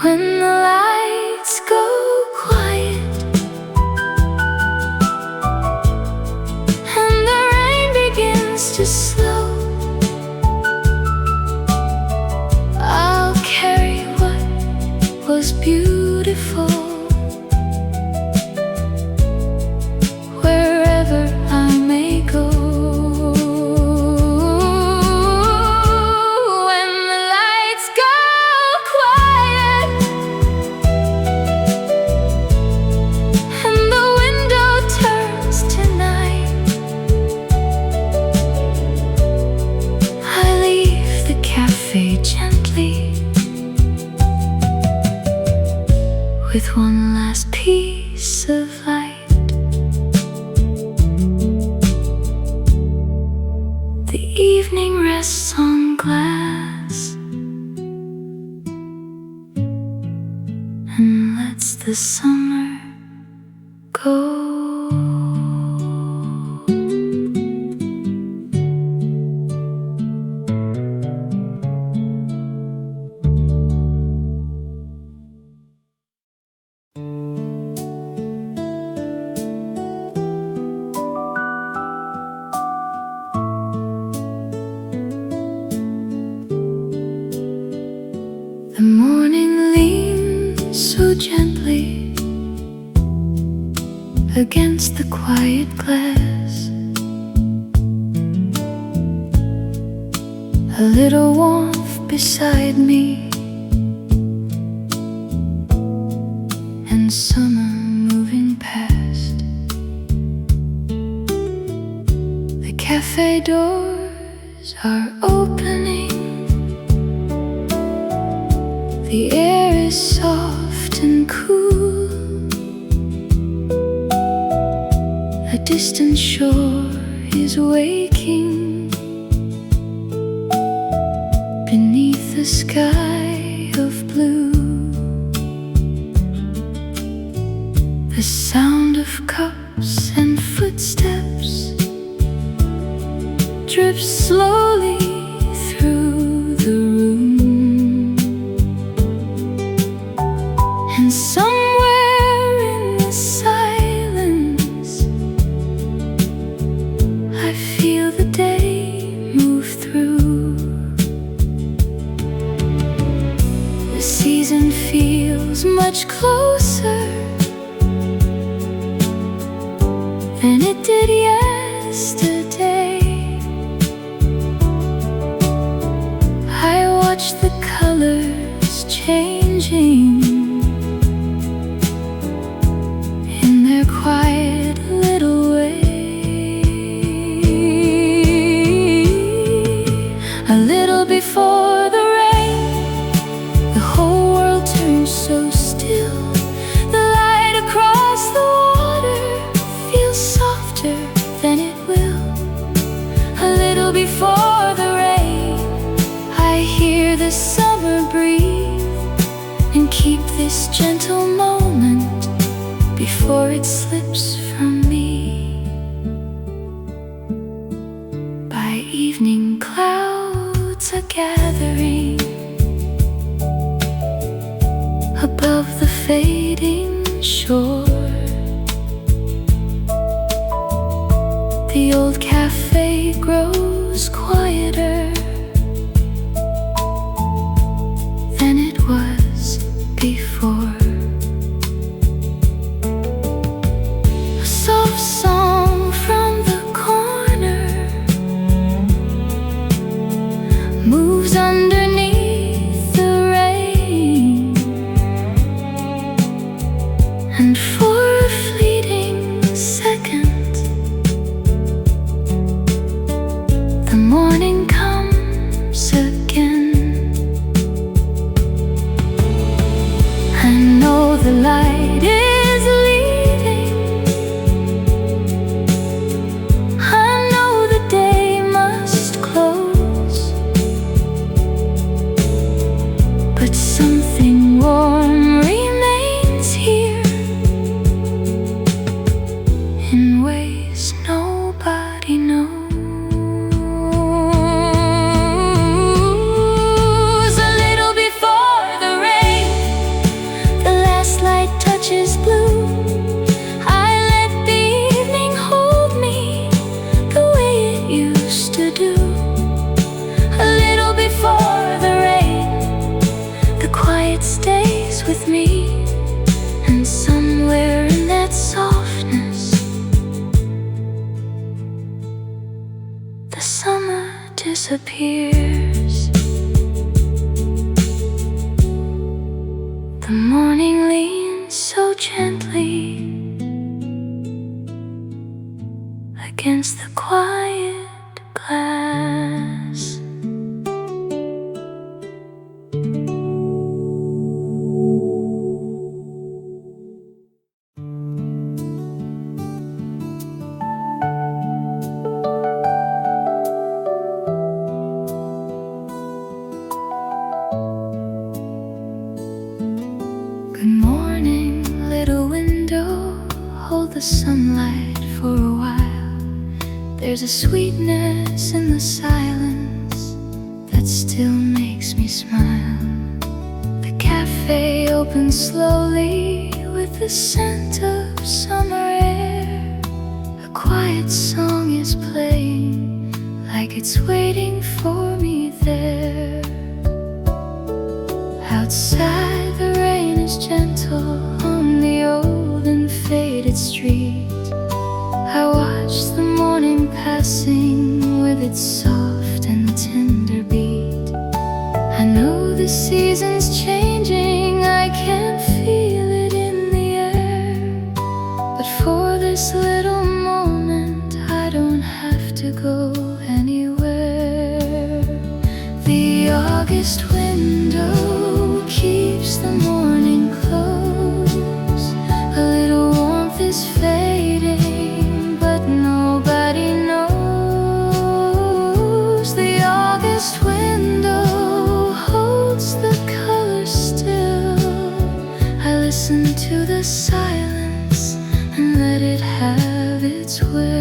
When the lights go quiet and the rain begins to slow, I'll carry what was beautiful wherever I may go. Gently, with one last piece of light. The evening rests on glass and lets the summer go. The morning gently against the quiet glass. A little warmth beside me, and summer moving past. The cafe doors are opening. The air is soft and cool. A distant shore is waking beneath the sky of blue. The sound of cups and footsteps drips slowly through the room, and somewhere in the silence I feel the day move through. The season feels much closer than it did yesterday. I watch the colors changing in their quiet little way. A little before the rain, the whole world turns so still. The light across the water feels softer than it will. A little before the rain, I hear the summer breathe and keep this gentle moment before it slips from me. By evening, clouds are gathering above the fading shore. The old cafe grows quieter than it was before. A soft song from the corner moves underneath the rain, and for a fleeting second the morning comes again. I know the light is leaving. I know the day must close, but something warm remains here in ways nobody knows. A little before the rain, the last light touches blue. I let the evening hold me the way it used to do. A little before the rain, the quiet stays with me, and somewhere in that softness the summer disappears. The morning leans so gently against the quiet glass. Good morning, little window, hold the sunlight for a while. There's a sweetness in the silence that still makes me smile. The cafe opens slowly with the scent of summer air. A quiet song is playing like it's waiting for me there. Outside the rain is is gentle on the old and faded street. I watch the morning passing with its soft and tender beat. I know the season's changing, I can feel it in the air. But for this little moment, I don't have to go anywhere. The August window keeps the morning close. A little warmth is fading, but nobody knows. The August window holds the color still. I listen to the silence and let it have its way.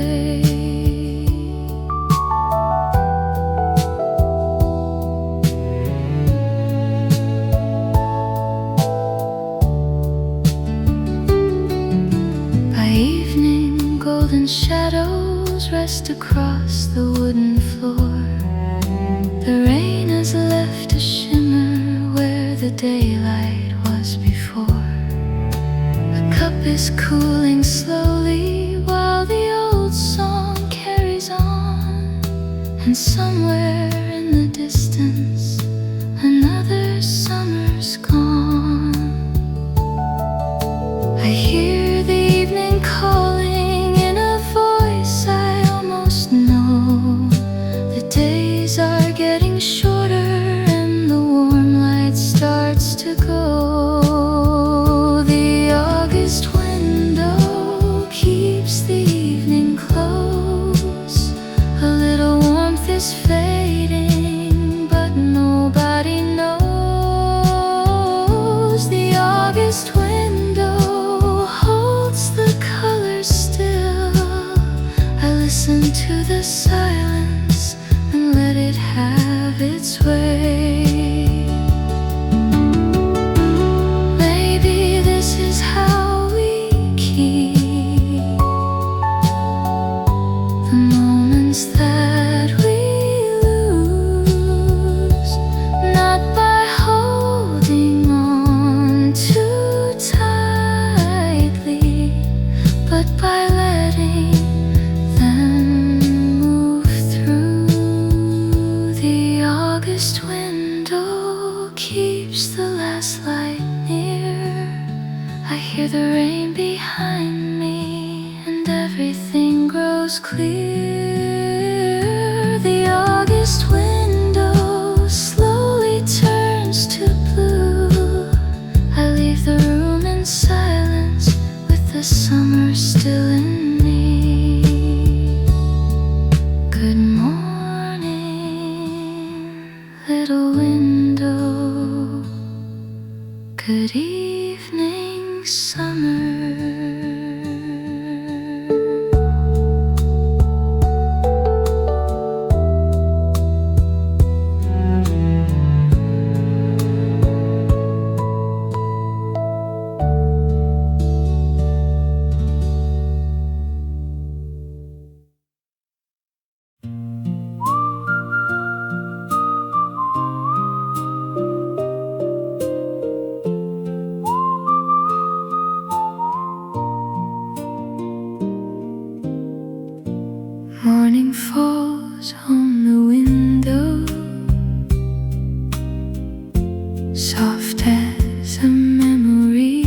Golden shadows rest across the wooden floor. The rain has left a shimmer where the daylight was before. The cup is cooling slowly while the old song carries on. And somewhere in the distance, another summer's gone. I hear the evening calling. Are getting shorter and the warm light starts to go. The August window keeps the evening close. A little warmth is fading, but nobody knows. The August window holds the colors still. I listen to the silence and let it have its way. Maybe this is how we keep the moments that we lose, not by holding on too tightly, but by letting August window keeps the last light near. I hear the rain behind me and everything grows clear. The August window slowly turns to blue. I leave the room in silence with the summer still in me. Good morning, little window. Good evening, summer. Morning falls on the window, soft as a memory.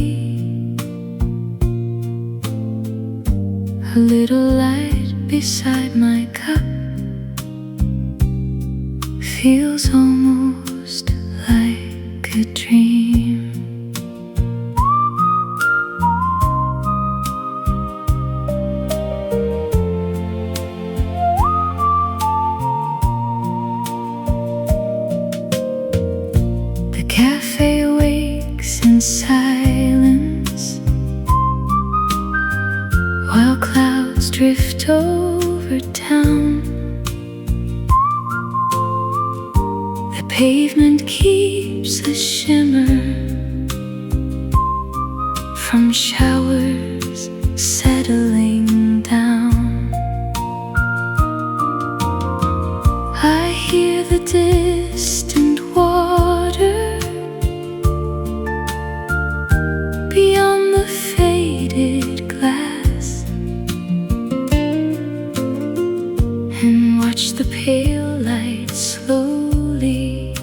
A little light beside my cup feels almost like a dream. The cafe wakes in silence while clouds drift over town. The pavement keeps a shimmer from showers settling down. I hear the distant water daylight slowly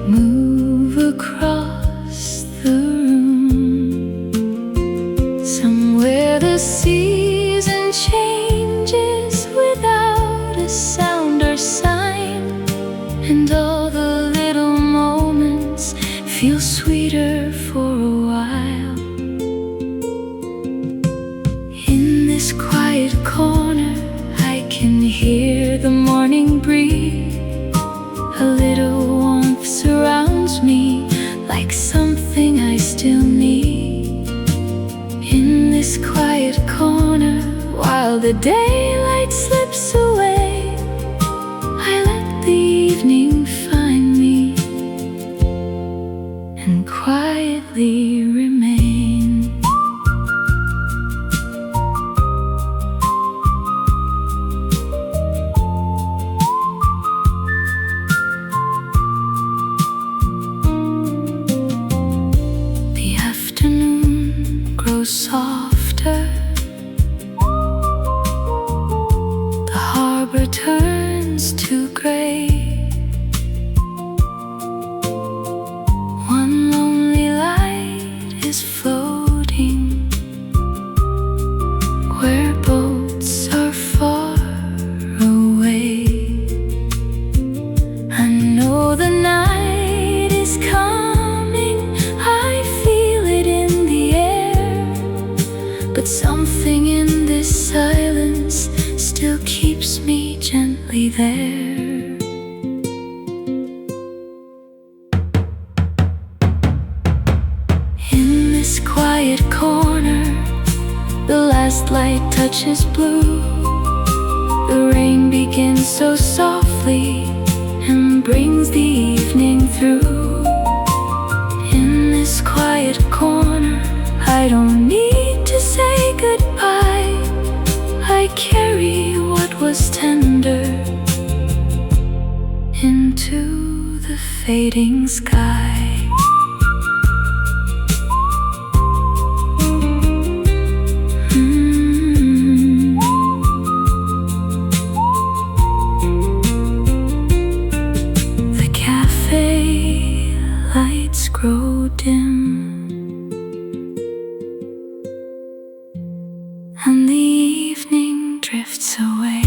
move across the room. Somewhere the season changes without a sound or sign, and all the little moments feel sweeter for a while. In this quiet corner I can hear the morning breeze. A little warmth surrounds me like something I still need. In this quiet corner, while the daylight slips away, I let the evening find me and quietly remain. The afternoon grows softer. The harbor turns to gray. One lonely light is floating where boats are far away. I know the night is coming, I feel it in the air, but something in this silence still keeps me gently there. In this quiet corner, the last light touches blue. The rain begins so softly and brings the evening through. In this quiet corner, I don't need to say goodbye. I carry what was tender into the fading sky. The cafe lights grow dim, and the evening drifts away.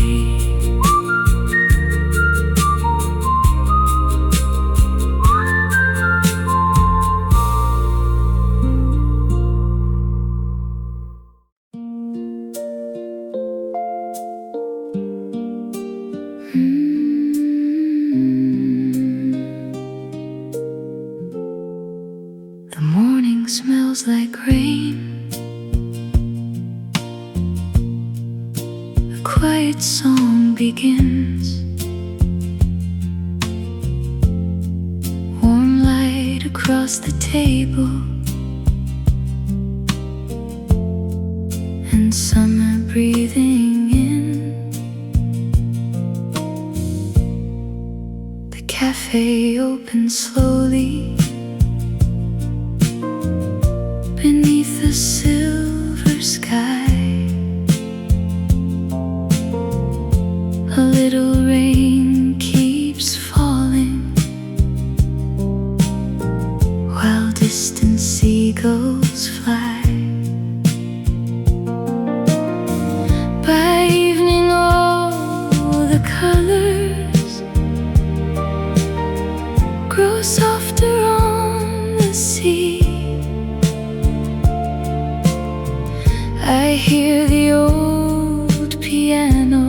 The morning smells like rain. A quiet song begins. Warm light across the table, and summer breathing in. The cafe opens slowly beneath the silver sky. A little rain keeps falling while distant seagulls fly. By evening all the colors grow softer on the sea. I hear the old piano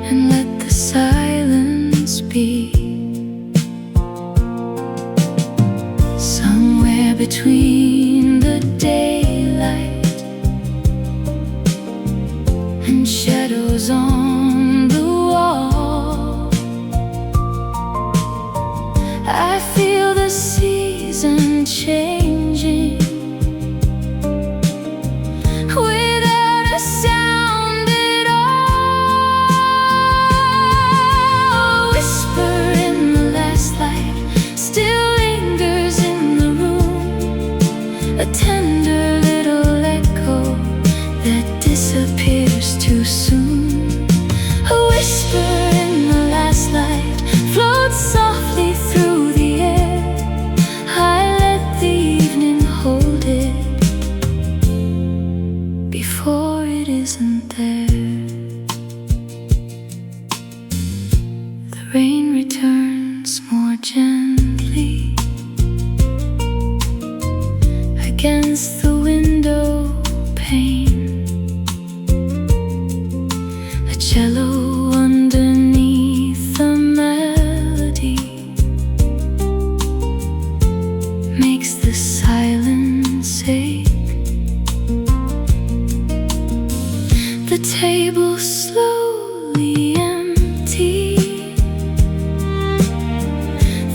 and let the silence be. Somewhere between the daylight and shadows on the wall, I feel the season changing without a sound at all. A whisper in the last light still lingers in the room, a tender little echo that disappears it isn't there. The rain returns more gently against the window pane. A cello underneath the melody makes the silence ache. The table slowly empty.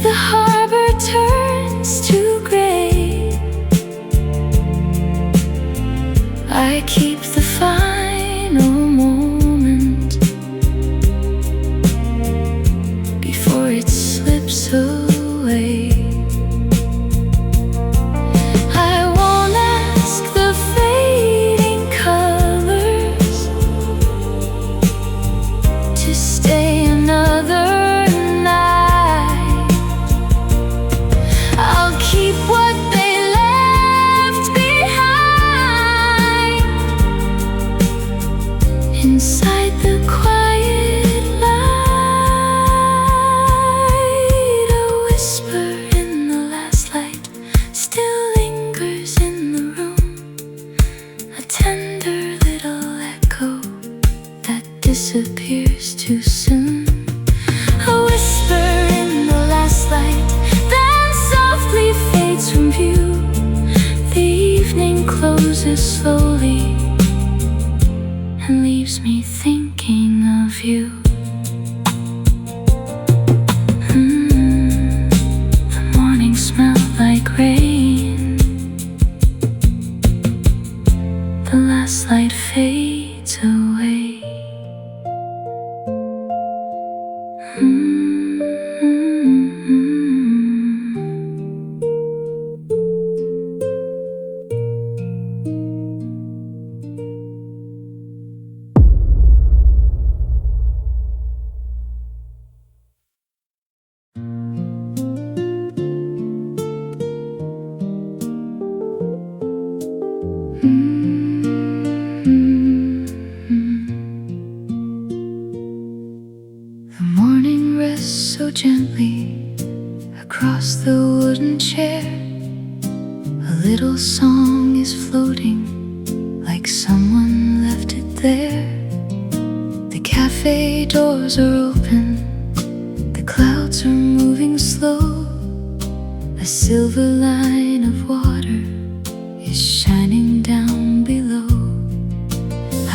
The harbor turns to gray. I keep the final moment before it slips away. I won't ask the fading colors to stay another night. I'll keep what they left behind inside the quiet light. A whisper in the last light still lingers in the room, a tender little echo that disappears too soon. A whisper in the last light, then softly fades from view. The evening closes slowly and leaves me thinking of you. The morning smelled like rain. The last light fades away. The morning rests so gently across the wooden chair. A little song is floating like someone left it there. The cafe doors are open, the clouds are moving slow. A silver line of water is shining down below.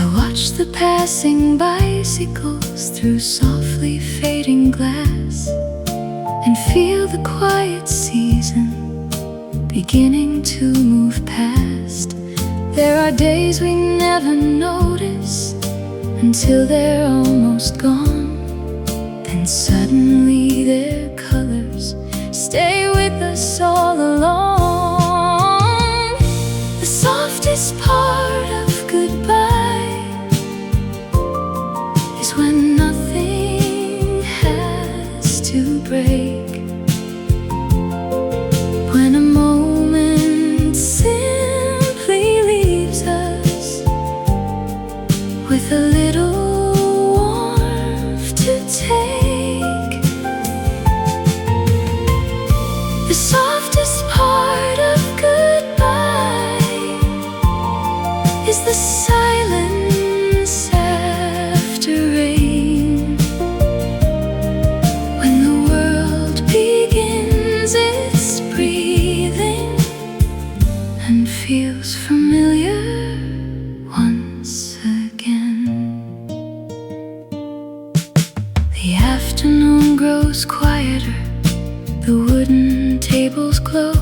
I watch the passing bicycles through softly fading glass and feel the quiet season beginning to move past. There are days we never notice until they're almost gone. Then suddenly their colors stay with us all along. The softest part of goodbye is when nothing has to break. When a moment simply leaves us with a little warmth to take. The softest part of goodbye is the silence after rain. When the world begins its breathing and feels familiar once again. The afternoon grows quieter, the wooden tables glow.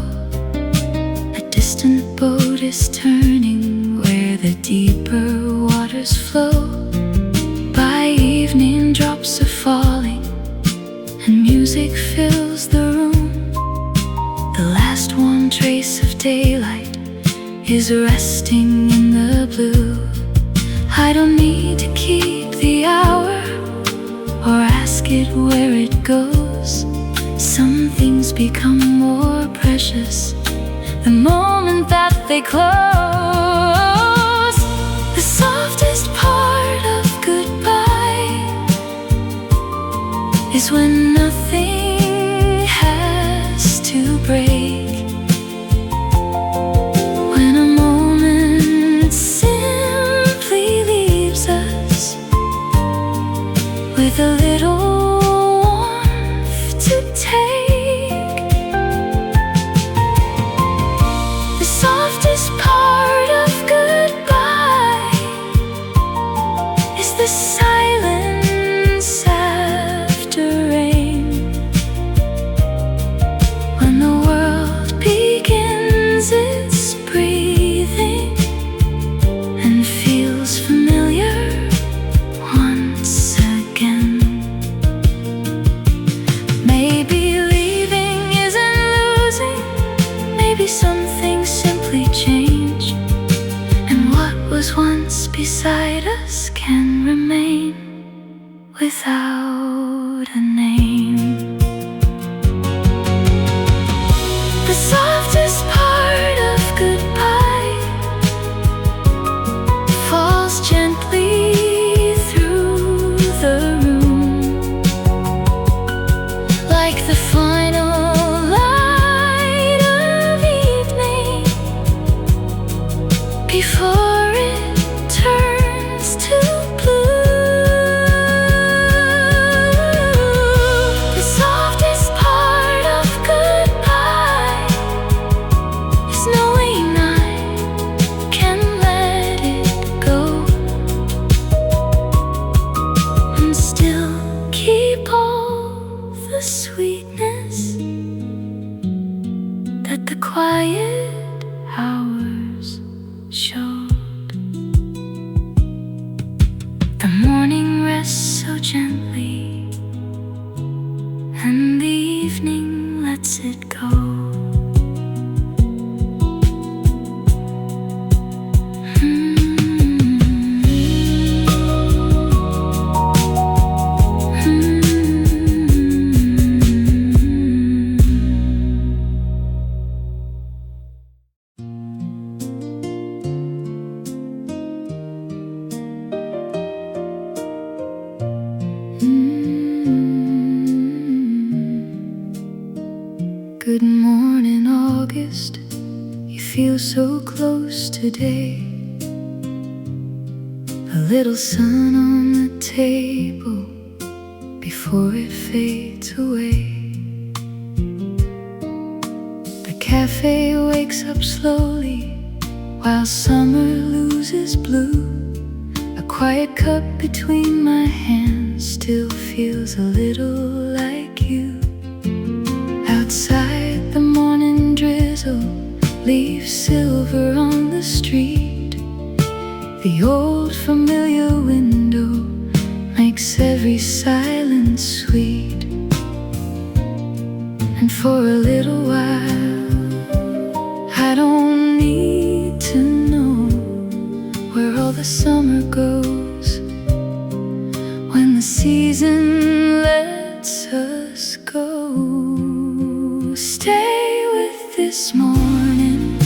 A distant boat is turning where the deeper waters flow. By evening drops are falling and music fills the room. The last warm trace of daylight is resting in the blue. I don't need to keep the hour or ask it where it goes. Some things become more precious the moment that they close. The softest part of goodbye is when nothing has to break. When a moment simply leaves us with a little warmth to take. The softest part of goodbye is the silence after rain. When the world begins its breathing and feels familiar once again. Maybe leaving isn't losing, maybe some things simply change, and what was once beside us can remain without a name. The softest part of goodbye falls gently through the room, like the final light of evening before it turns to blue. The softest part of goodbye is knowing I can let it go and still keep all the sweetness that the quiet hours showed. The morning rests so gently, and the evening lets it go. Good morning, August. You feel so close today. A little sun on the table before it fades away. The cafe wakes up slowly while summer loses blue. A quiet cup between my hands still feels a little like you. Outside, the morning drizzle leaves silver on the street. The old familiar window makes every silence sweet. And for a little while, I don't need to know where all the summer goes when the season lets us go. Stay with this morning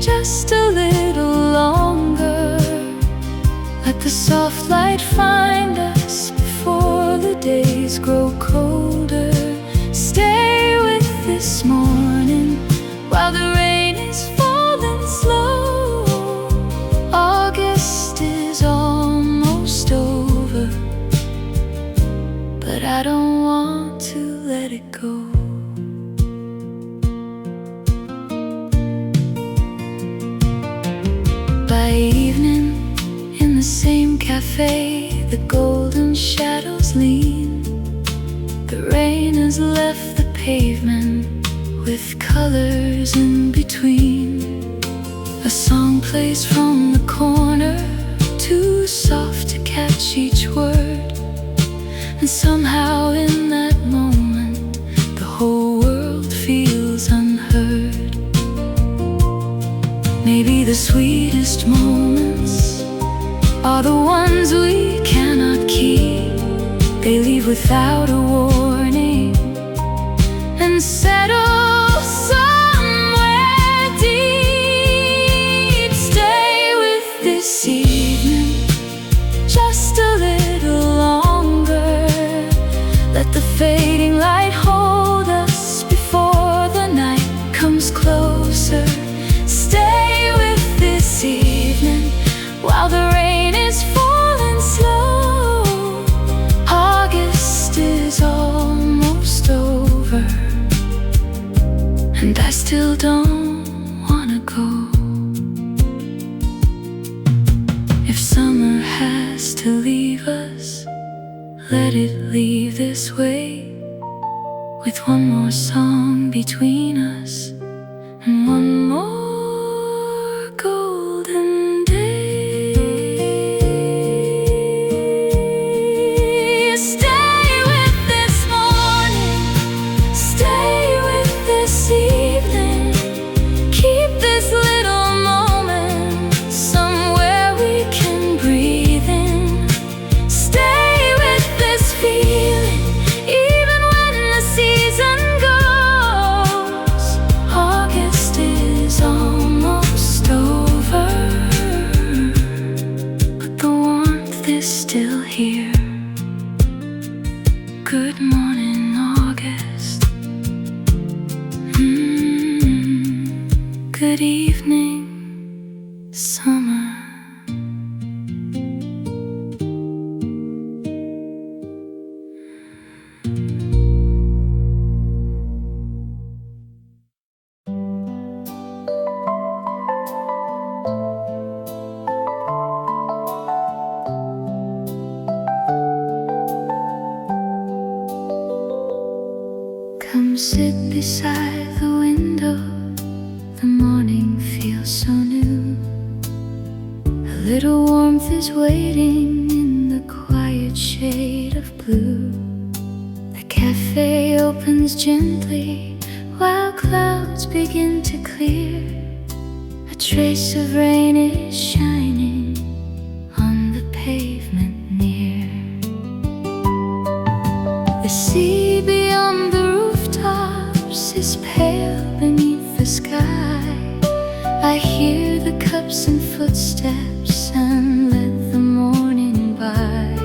just a little longer. Let the soft light find us before the days grow colder. Stay with this morning while the rain is falling slow. August is almost over, but I don't want to let it go. By evening, in the same cafe, the golden shadows lean. The rain has left the pavement with colors in between. A song plays from the corner, too soft to catch each word. And somehow in that moment, the whole world feels unheard. Maybe the sweetest moments are the ones we cannot keep. They leave without a warning and settle somewhere deep. Stay with this evening let it leave this way, with one more song between us and one more golden day. Stay with this morning, stay with this evening, keep this little moment somewhere we can breathe in. Stay with this feeling, even when the season goes. August is almost over, but the warmth is still here. Good morning, August. Good evening, summer. Come sit beside the window, the morning feels so new. A little warmth is waiting in the quiet shade of blue. The cafe opens gently while clouds begin to clear. A trace of rain is shining on the pavement near. The sea beyond the rooftops is pale beneath the sky. I hear the cups and footsteps and let the morning by.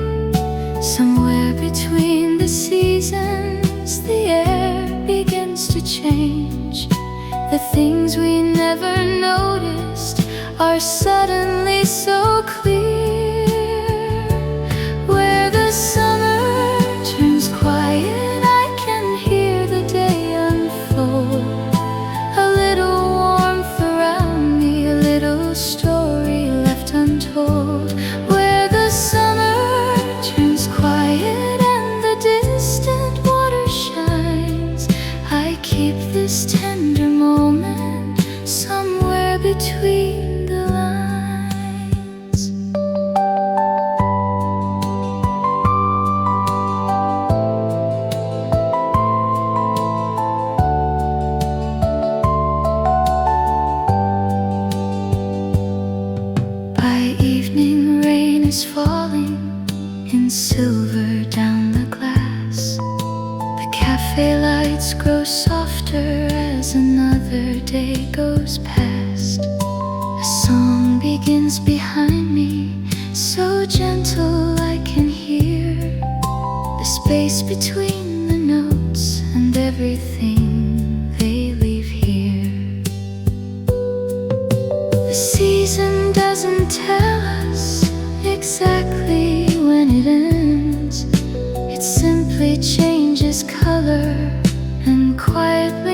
Somewhere between the seasons, the air begins to change. The things we never noticed are suddenly so clear. Where the summer turns quiet, I can hear the day unfold. A little warmth around me, a little story left untold. Where the summer turns quiet and the distant water shines, I keep this tender moment somewhere between the lines. By evening, rain is falling in silver down the glass. The cafe lights grow softer as another day goes past. A song begins behind me, so gentle I can hear the space between the notes and everything they leave here. The season doesn't tell us exactly when it ends. It simply changes color and quietly